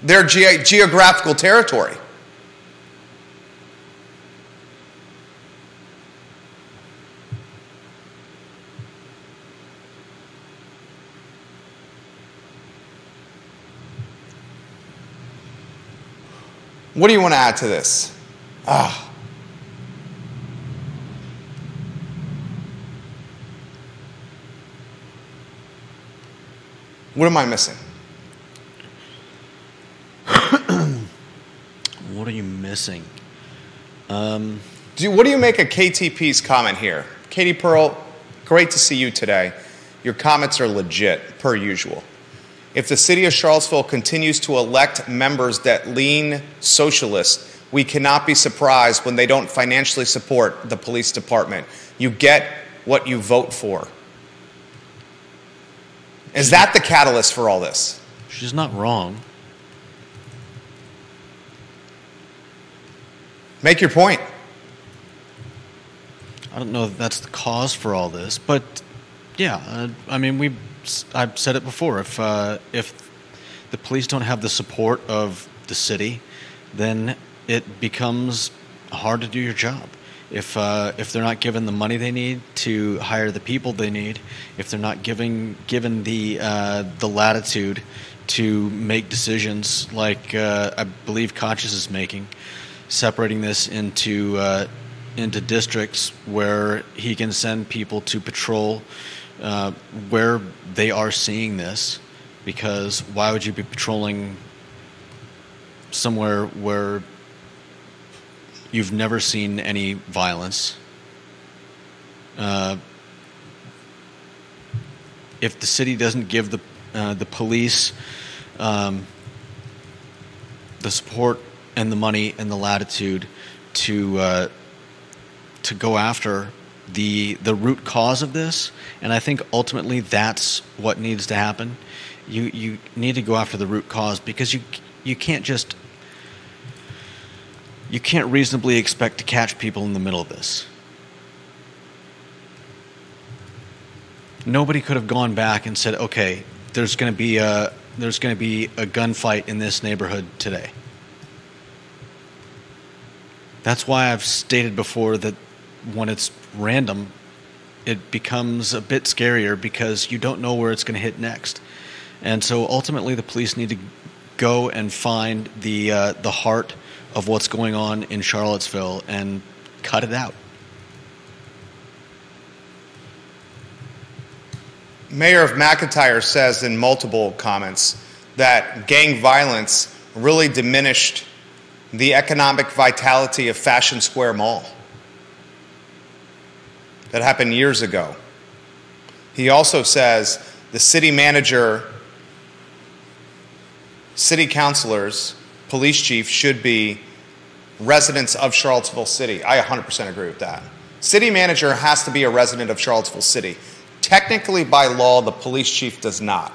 their geographical territory. What do you want to add to this? What am I missing? What are you missing? What do you make of KTP's comment here? Katie Pearl, great to see you today. Your comments are legit, per usual. If the city of Charlottesville continues to elect members that lean socialist, we cannot be surprised when they don't financially support the police department. You get what you vote for. Is that the catalyst for all this? She's not wrong. Make your point. I don't know if that's the cause for all this, but yeah, I mean, I've said it before. If the police don't have the support of the city, then it becomes hard to do your job. If they're not given the money they need to hire the people they need, if they're not given the latitude to make decisions like I believe Conscious is making, separating this into districts where he can send people to patrol where they are seeing this, because why would you be patrolling somewhere where you've never seen any violence? If the city doesn't give the police the support and the money and the latitude to go after the root cause of this, and I think ultimately that's what needs to happen. You need to go after the root cause, because you can't reasonably expect to catch people in the middle of this. Nobody could have gone back and said, okay, there's going to be a gunfight in this neighborhood today. That's why I've stated before that when it's random, it becomes a bit scarier, because you don't know where it's going to hit next. And so ultimately the police need to go and find the heart of what's going on in Charlottesville and cut it out. Mayor of McIntyre says in multiple comments that gang violence really diminished the economic vitality of Fashion Square Mall. That happened years ago. He also says the city manager, city councilors, police chief should be residents of Charlottesville City. I 100% agree with that. City manager has to be a resident of Charlottesville City. Technically, by law, the police chief does not.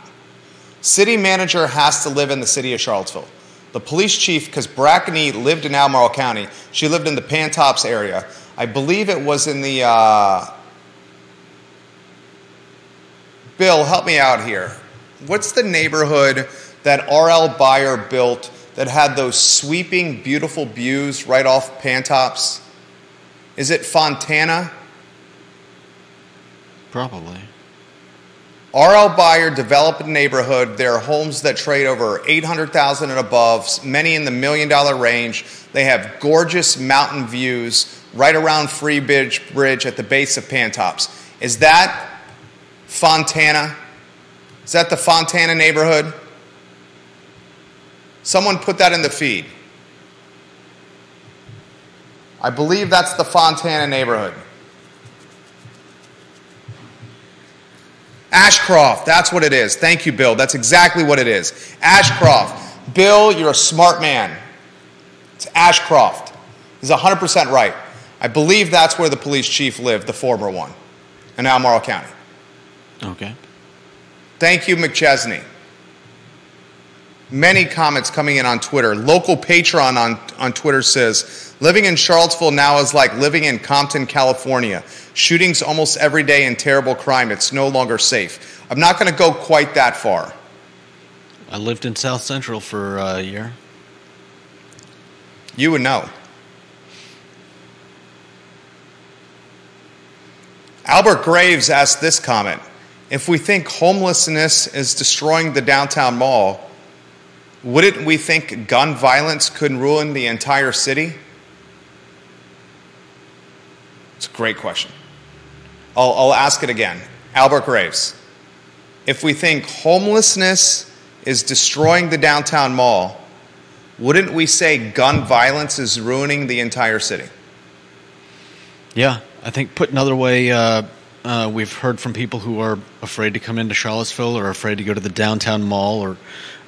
City manager has to live in the city of Charlottesville. The police chief, because Brackney lived in Albemarle County, she lived in the Pantops area. I believe it was in the, Bill, help me out here. What's the neighborhood that R.L. Beyer built that had those sweeping, beautiful views right off Pantops? Is it Fontana? Probably. R.L. Beyer developed a neighborhood. There are homes that trade over $800,000 and above, many in the $1 million range. They have gorgeous mountain views right around Free Bridge at the base of Pantops. Is that Fontana? Is that the Fontana neighborhood? Someone put that in the feed. I believe that's the Fontana neighborhood. Ashcroft, that's what it is. Thank you, Bill. That's exactly what it is. Ashcroft. Bill, you're a smart man. It's Ashcroft. He's 100% right. I believe that's where the police chief lived, the former one, in Albemarle County. Okay. Thank you, McChesney. Many comments coming in on Twitter. Local patron on Twitter says, living in Charlottesville now is like living in Compton, California. Shootings almost every day and terrible crime. It's no longer safe. I'm not going to go quite that far. I lived in South Central for a year. You would know. Albert Graves asked this comment. If we think homelessness is destroying the downtown mall, wouldn't we think gun violence could ruin the entire city? It's a great question. I'll ask it again. Albert Graves. If we think homelessness is destroying the downtown mall, wouldn't we say gun violence is ruining the entire city? Yeah, I think put another way, we've heard from people who are afraid to come into Charlottesville or afraid to go to the downtown mall or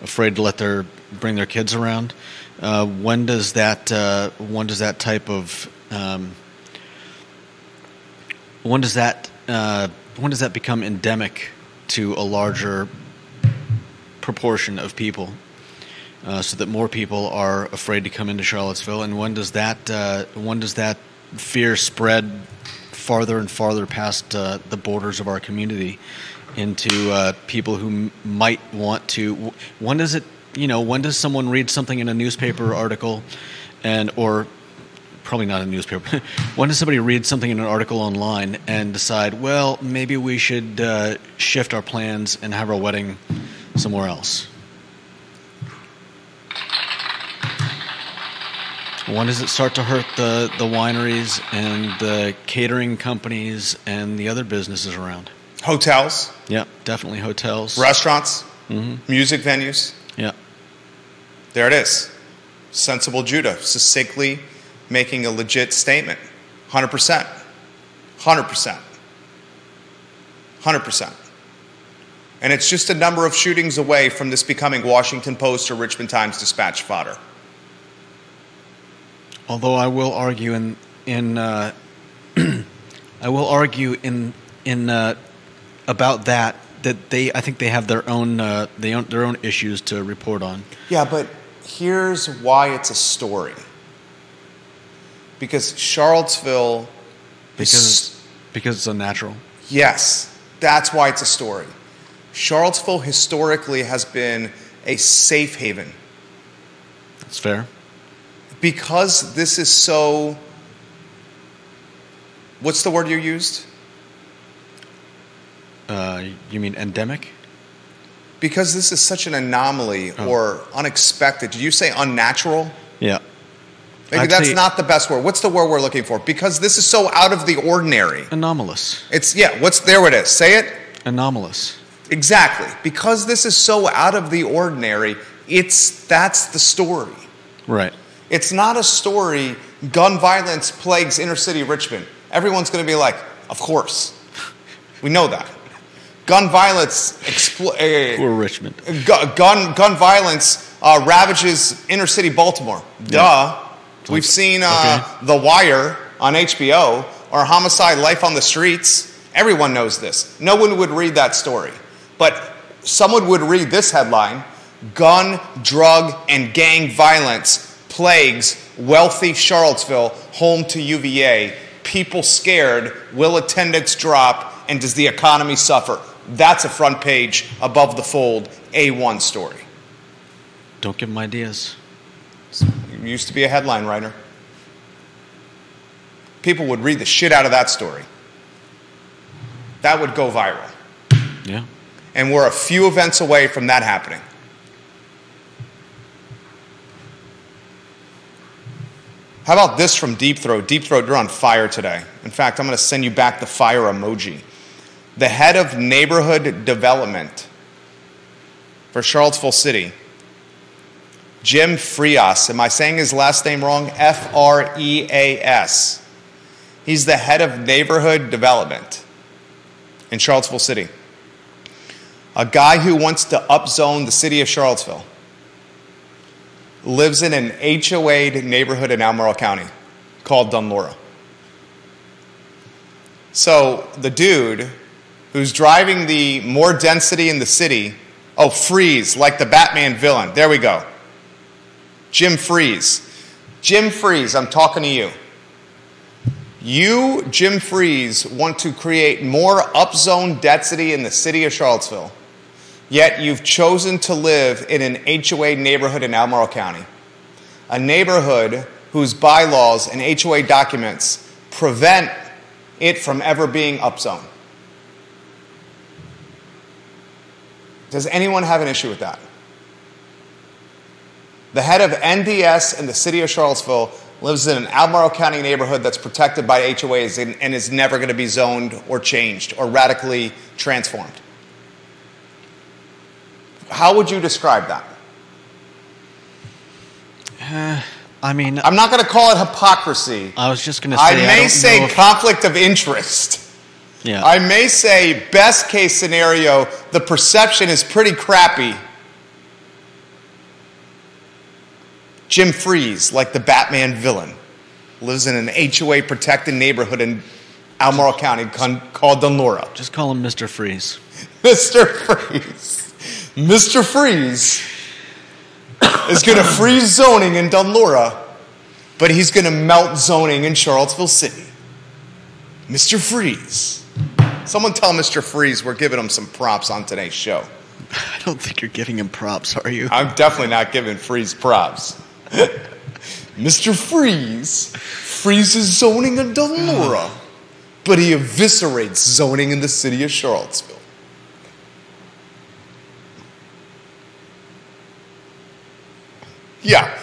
afraid to bring their kids around. When does that become endemic to a larger proportion of people, so that more people are afraid to come into Charlottesville? And when does that fear spread farther and farther past the borders of our community into people who might want to? When does someone read something in a newspaper article, or probably not a newspaper? When does somebody read something in an article online and decide, well, maybe we should shift our plans and have our wedding somewhere else? When does it start to hurt the wineries and the catering companies and the other businesses around? Hotels. Yeah, definitely hotels. Restaurants. Music venues. Yeah. There it is. Sensible Judah, succinctly making a legit statement. 100%. 100%. 100%. And it's just a number of shootings away from this becoming Washington Post or Richmond Times Dispatch fodder. Although I will argue about that I think they have their own issues to report on. Yeah, but here's why it's a story. Because Charlottesville because it's unnatural. Yes, that's why it's a story. Charlottesville historically has been a safe haven. That's fair. Because this is so, what's the word you used? You mean endemic? Because this is such an anomaly or unexpected. Did you say unnatural? Yeah. Maybe that's not the best word. What's the word we're looking for? Because this is so out of the ordinary. Anomalous. There it is. Say it. Anomalous. Exactly. Because this is so out of the ordinary, that's the story. Right. It's not a story, gun violence plagues inner city Richmond. Everyone's going to be like, of course. We know that. Gun violence Poor Richmond. Gun violence ravages inner city Baltimore. Duh. Yeah. We've seen The Wire on HBO or Homicide: Life on the Streets. Everyone knows this. No one would read that story. But someone would read this headline: gun, drug, and gang violence plagues wealthy Charlottesville, home to UVA. People scared. Will attendance drop? And does the economy suffer? That's a front page, above the fold, A1 story. Don't give them ideas. You used to be a headline writer. People would read the shit out of that story. That would go viral. Yeah. And we're a few events away from that happening. How about this from Deep Throat? Deep Throat, you're on fire today. In fact, I'm going to send you back the fire emoji. The head of neighborhood development for Charlottesville City, Jim Frias. Am I saying his last name wrong? Freas. He's the head of neighborhood development in Charlottesville City. A guy who wants to upzone the city of Charlottesville lives in an HOA'd neighborhood in Albemarle County called Dunlora. So the dude who's driving the more density in the city, Freeze, like the Batman villain. There we go. Jim Freeze. Jim Freeze, I'm talking to you. You, Jim Freeze, want to create more upzone density in the city of Charlottesville, yet you've chosen to live in an HOA neighborhood in Albemarle County, a neighborhood whose bylaws and HOA documents prevent it from ever being upzoned. Does anyone have an issue with that? The head of NDS in the city of Charlottesville lives in an Albemarle County neighborhood that's protected by HOAs and is never going to be zoned or changed or radically transformed. How would you describe that? I'm not going to call it hypocrisy. I was just going to say, I may say conflict of interest. Yeah. I may say best case scenario, the perception is pretty crappy. Jim Freeze, like the Batman villain, lives in an HOA protected neighborhood in Albemarle County called Dunlora. Just call him Mr. Freeze. Mr. Freeze. Mr. Freeze is going to freeze zoning in Dunlora, but he's going to melt zoning in Charlottesville City. Mr. Freeze. Someone tell Mr. Freeze we're giving him some props on today's show. I don't think you're giving him props, are you? I'm definitely not giving Freeze props. Mr. Freeze freezes zoning in Dunlora, but he eviscerates zoning in the city of Charlottesville. Yeah,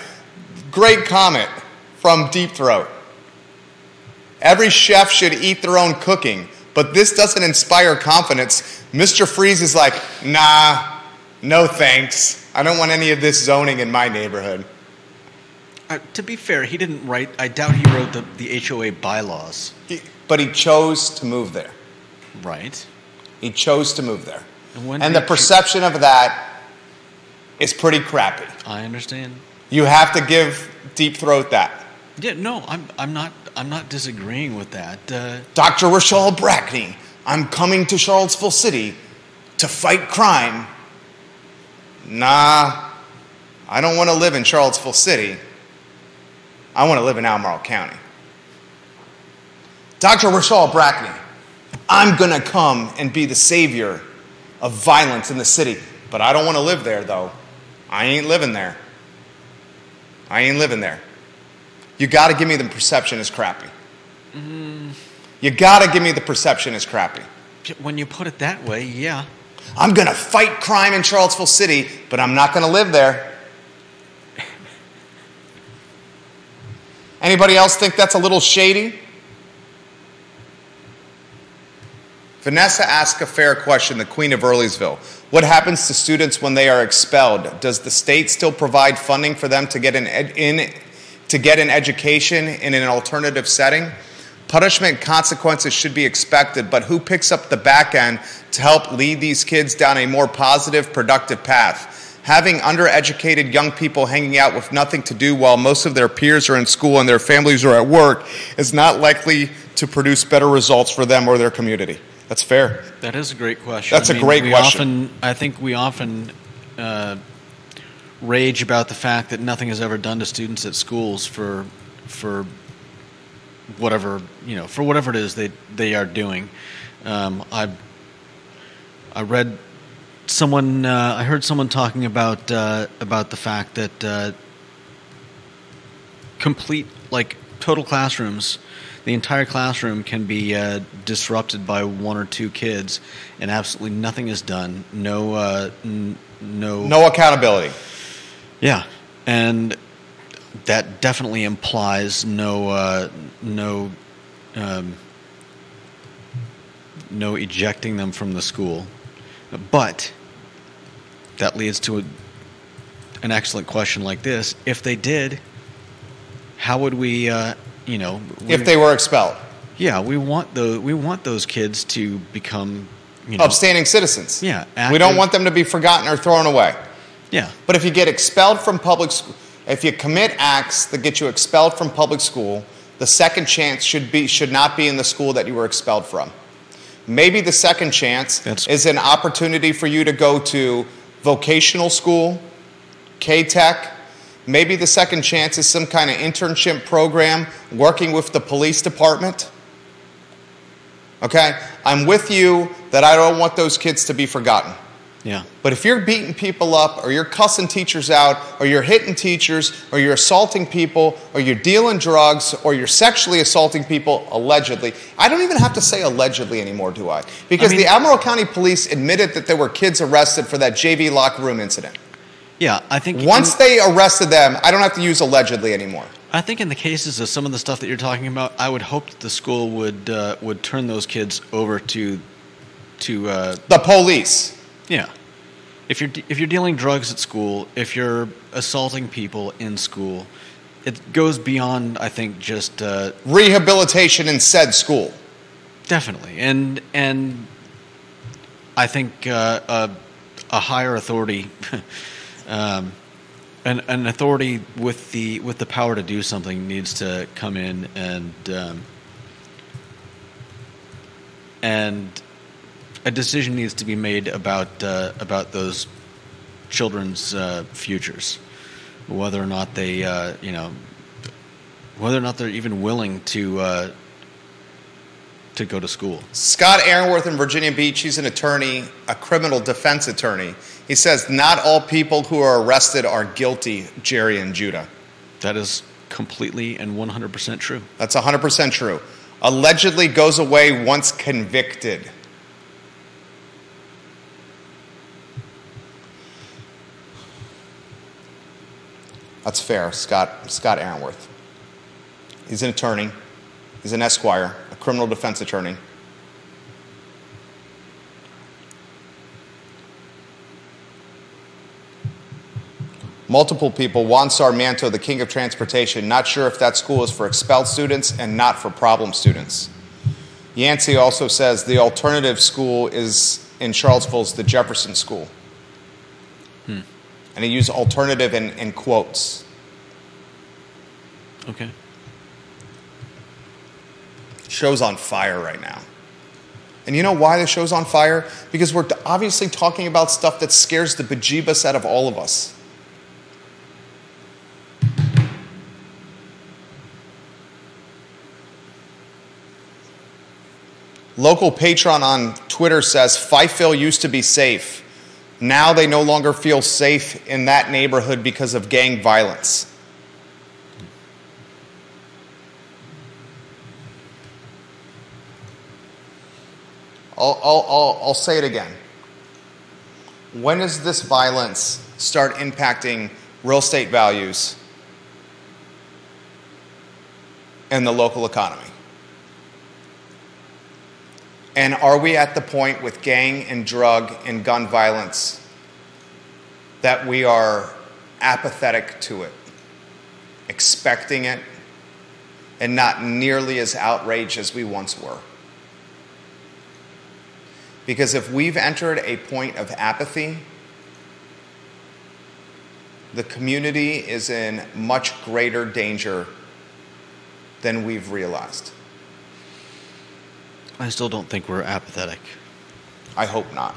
great comment from Deep Throat. Every chef should eat their own cooking, but this doesn't inspire confidence. Mr. Freeze is like, nah, no thanks. I don't want any of this zoning in my neighborhood. To be fair, he didn't write, I doubt he wrote the HOA bylaws. But he chose to move there. Right. He chose to move there. And the perception of that is pretty crappy. I understand. You have to give Deep Throat that. Yeah, no, I'm not disagreeing with that. Dr. Rachel Brackney, I'm coming to Charlottesville City to fight crime. Nah, I don't want to live in Charlottesville City. I want to live in Albemarle County. Dr. Rachel Brackney, I'm going to come and be the savior of violence in the city, but I don't want to live there, though. I ain't living there. I ain't living there. You got to give me the perception is crappy. You got to give me the perception is crappy. When you put it that way, yeah. I'm going to fight crime in Charlottesville City, but I'm not going to live there. Anybody else think that's a little shady? Vanessa asked a fair question, the Queen of Earlysville. What happens to students when they are expelled? Does the state still provide funding for them to get an education in an alternative setting? Punishment consequences should be expected, but who picks up the back end to help lead these kids down a more positive, productive path? Having undereducated young people hanging out with nothing to do while most of their peers are in school and their families are at work is not likely to produce better results for them or their community. That's fair. That is a great question. That's a great question. I think we often rage about the fact that nothing is ever done to students at schools for whatever it is they are doing. I read someone. I heard someone talking about the fact that complete, like, total classrooms, the entire classroom can be disrupted by one or two kids, and absolutely nothing is done. No accountability. Yeah, and that definitely implies no ejecting them from the school. But that leads to an excellent question like this. If they did, how would we, if they were expelled? Yeah, we want those kids to become, upstanding citizens. Yeah, we don't want them to be forgotten or thrown away. Yeah. But if you get expelled from public school, if you commit acts that get you expelled from public school, the second chance should not be in the school that you were expelled from. Maybe the second chance is an opportunity for you to go to vocational school, K-Tech. Maybe the second chance is some kind of internship program working with the police department. Okay? I'm with you that I don't want those kids to be forgotten. Yeah. But if you're beating people up, or you're cussing teachers out, or you're hitting teachers, or you're assaulting people, or you're dealing drugs, or you're sexually assaulting people, allegedly. I don't even have to say allegedly anymore, do I? Because the Albemarle County Police admitted that there were kids arrested for that JV locker room incident. Yeah, I think... Once they arrested them, I don't have to use allegedly anymore. I think in the cases of some of the stuff that you're talking about, I would hope that the school would turn those kids over to the police. Yeah. If you're dealing drugs at school, if you're assaulting people in school, it goes beyond, I think, just rehabilitation in said school. Definitely. And I think a higher authority an authority with the power to do something needs to come in and a decision needs to be made about those children's futures, whether or not they whether or not they're even willing to go to school. Scott Aaronworth in Virginia Beach, he's an attorney, a criminal defense attorney. He says, not all people who are arrested are guilty, Jerry and Judah. That is completely and 100% true. That's 100% true. Allegedly goes away once convicted. That's fair, Scott Aaronworth. He's an attorney. He's an esquire, a criminal defense attorney. Multiple people, Juan Sarmiento, the king of transportation, not sure if that school is for expelled students and not for problem students. Yancey also says the alternative school is in Charlottesville is the Jefferson School. And he used alternative in quotes. Okay. Show's on fire right now. And you know why the show's on fire? Because we're obviously talking about stuff that scares the bejeebus out of all of us. Local patron on Twitter says, Fifeville used to be safe. Now they no longer feel safe in that neighborhood because of gang violence. I'll say it again. When does this violence start impacting real estate values and the local economy? And are we at the point with gang and drug and gun violence that we are apathetic to it, expecting it, and not nearly as outraged as we once were? Because if we've entered a point of apathy, the community is in much greater danger than we've realized. I still don't think we're apathetic. I hope not.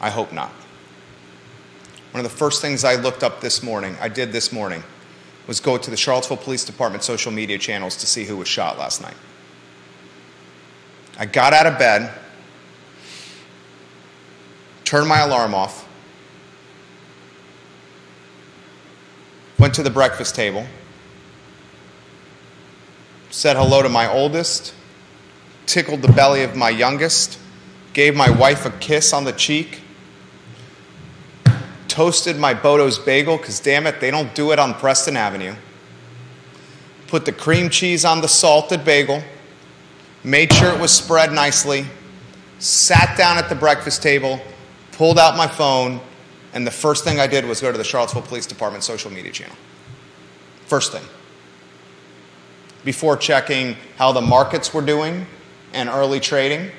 I hope not. One of the first things I did this morning, was go to the Charlottesville Police Department social media channels to see who was shot last night. I got out of bed, turned my alarm off, went to the breakfast table, said hello to my oldest, tickled the belly of my youngest, gave my wife a kiss on the cheek, toasted my Bodo's bagel, because damn it, they don't do it on Preston Avenue, put the cream cheese on the salted bagel, made sure it was spread nicely, sat down at the breakfast table, pulled out my phone, and the first thing I did was go to the Charlottesville Police Department social media channel. First thing. Before checking how the markets were doing and early trading,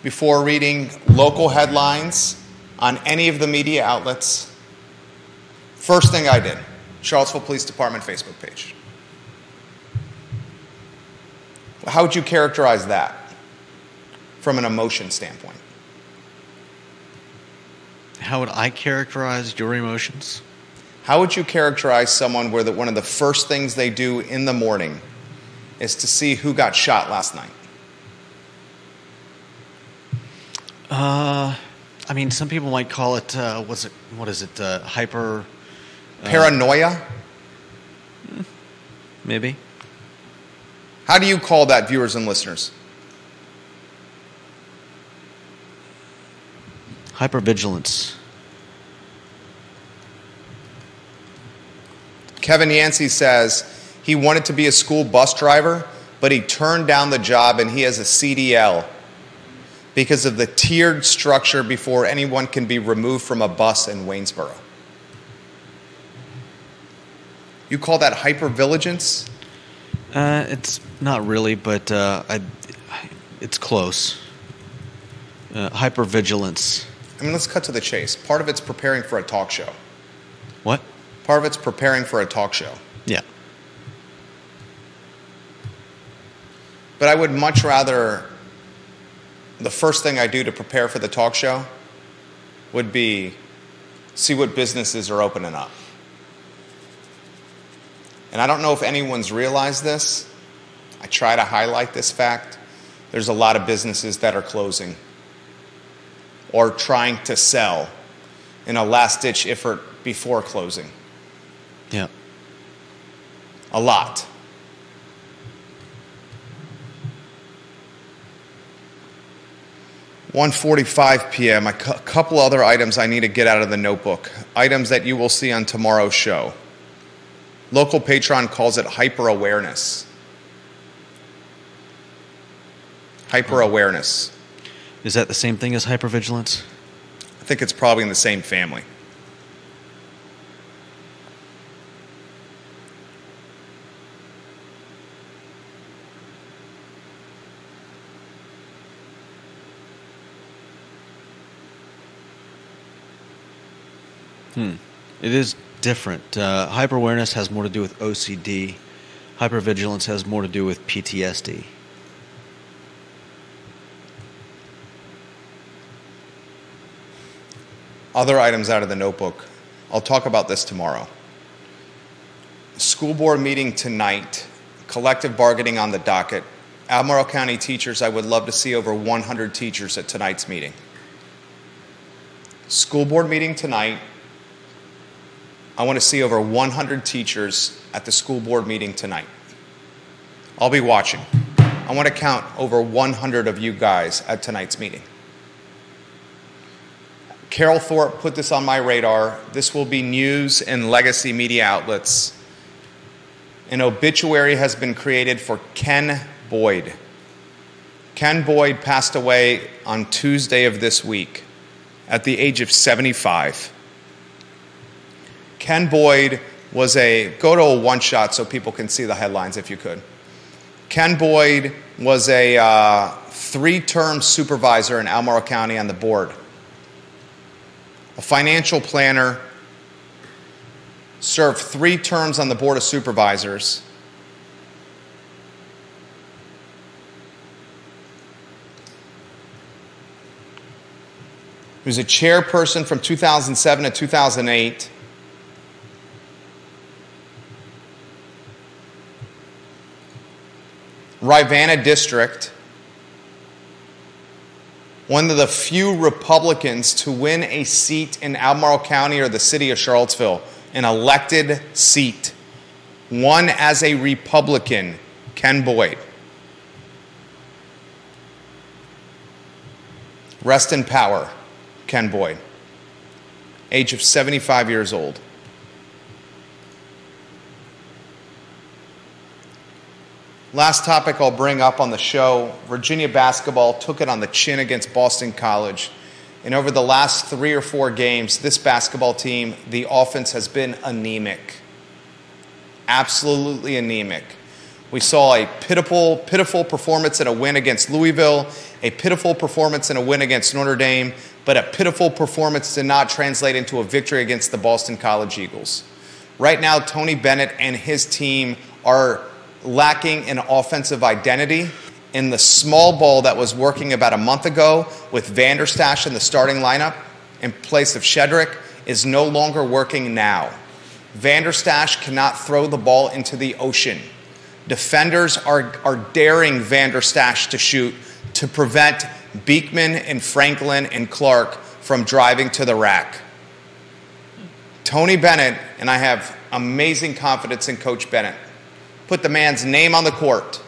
before reading local headlines on any of the media outlets, first thing I did, Charlottesville Police Department Facebook page. How would you characterize that from an emotion standpoint? How would I characterize your emotions? How would you characterize someone where one of the first things they do in the morning is to see who got shot last night? I mean, some people might call it, what is it, hyper... Paranoia? Maybe. How do you call that, viewers and listeners? Hypervigilance. Kevin Yancey says he wanted to be a school bus driver, but he turned down the job and he has a CDL because of the tiered structure before anyone can be removed from a bus in Waynesboro. You call that hypervigilance? It's not really, but it's close. Hypervigilance. I mean, let's cut to the chase. Part of it's preparing for a talk show. What? Part of it's preparing for a talk show. Yeah. But I would much rather, the first thing I do to prepare for the talk show would be see what businesses are opening up. And I don't know if anyone's realized this. I try to highlight this fact. There's a lot of businesses that are closing or trying to sell in a last-ditch effort before closing. Yeah. A lot. (1:45 p.m.) A couple other items I need to get out of the notebook. Items that you will see on tomorrow's show. Local patron calls it hyper-awareness. Hyper-awareness. Is that the same thing as hypervigilance? I think it's probably in the same family. It is different. Hyper-awareness has more to do with OCD. Hypervigilance has more to do with PTSD. Other items out of the notebook. I'll talk about this tomorrow. School board meeting tonight. Collective bargaining on the docket. Albemarle County teachers, I would love to see over 100 teachers at tonight's meeting. School board meeting tonight. I want to see over 100 teachers at the school board meeting tonight. I'll be watching. I want to count over 100 of you guys at tonight's meeting. Carol Thorpe put this on my radar. This will be news and legacy media outlets. An obituary has been created for Ken Boyd. Ken Boyd passed away on Tuesday of this week at the age of 75. Ken Boyd was go to a one-shot so people can see the headlines if you could. Ken Boyd was a 3-term supervisor in Albemarle County on the board. A financial planner, served 3 terms on the Board of Supervisors. He was a chairperson from 2007 to 2008. Rivanna District, one of the few Republicans to win a seat in Albemarle County or the city of Charlottesville, an elected seat, won as a Republican, Ken Boyd. Rest in power, Ken Boyd, age of 75 years old. Last topic I'll bring up on the show, Virginia basketball took it on the chin against Boston College And over the last 3 or 4 games, this basketball team, the offense has been anemic. Absolutely anemic. We saw a pitiful performance in a win against Louisville, a pitiful performance in a win against Notre Dame, but a pitiful performance did not translate into a victory against the Boston College Eagles. Right now, Tony Bennett and his team are lacking an offensive identity, and the small ball that was working about a month ago with Vanderstash in the starting lineup in place of Shedrick is no longer working now. Vanderstash cannot throw the ball into the ocean. Defenders are daring Vanderstash to shoot to prevent Beekman and Franklin and Clark from driving to the rack. Tony Bennett, and I have amazing confidence in Coach Bennett, put the man's name on the court.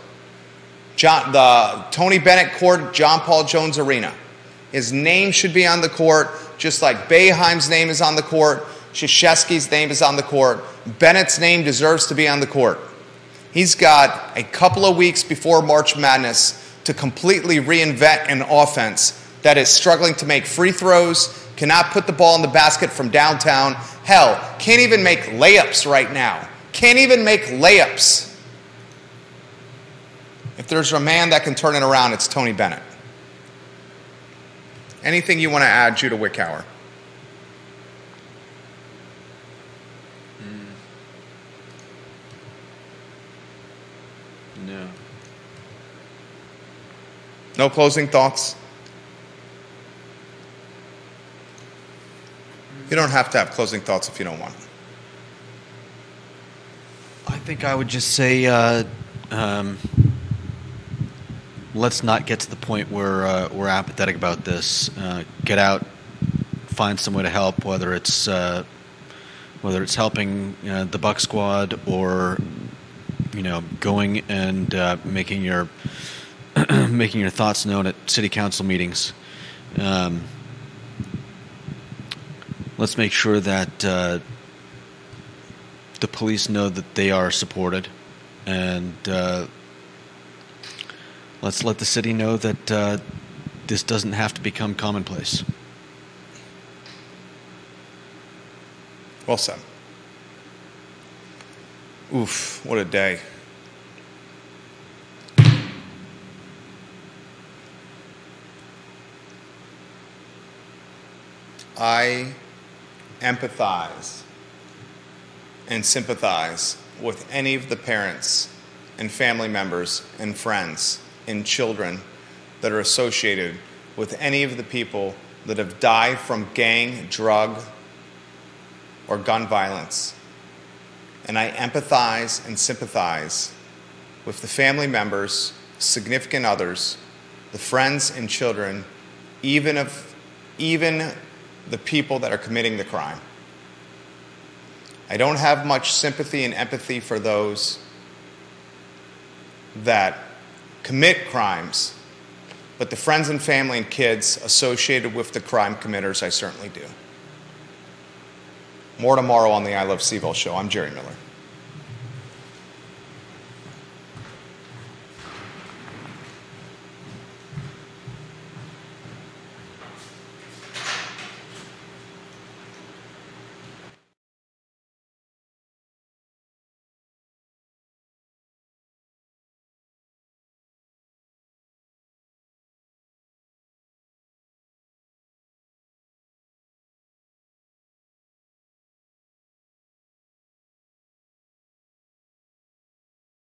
The Tony Bennett Court, John Paul Jones Arena. His name should be on the court, just like Boeheim's name is on the court, Krzyzewski's name is on the court. Bennett's name deserves to be on the court. He's got a couple of weeks before March Madness to completely reinvent an offense that is struggling to make free throws, cannot put the ball in the basket from downtown. Hell, can't even make layups right now. Can't even make layups. If there's a man that can turn it around, it's Tony Bennett. Anything you want to add, Judah Wickhauer? No. No closing thoughts? You don't have to have closing thoughts if you don't want. I think I would just say let's not get to the point where we're apathetic about this. Get out, find some way to help, whether it's helping the Buck Squad or going and making your making your thoughts known at city council meetings. Let's make sure that the police know that they are supported, and let's let the city know that this doesn't have to become commonplace. Well said. Oof, what a day. I empathize and sympathize with any of the parents and family members and friends and children that are associated with any of the people that have died from gang, drug, or gun violence. And I empathize and sympathize with the family members, significant others, the friends and children, even the people that are committing the crime. I don't have much sympathy and empathy for those that commit crimes, but the friends and family and kids associated with the crime committers, I certainly do. More tomorrow on the I Love CVille Show. I'm Jerry Miller.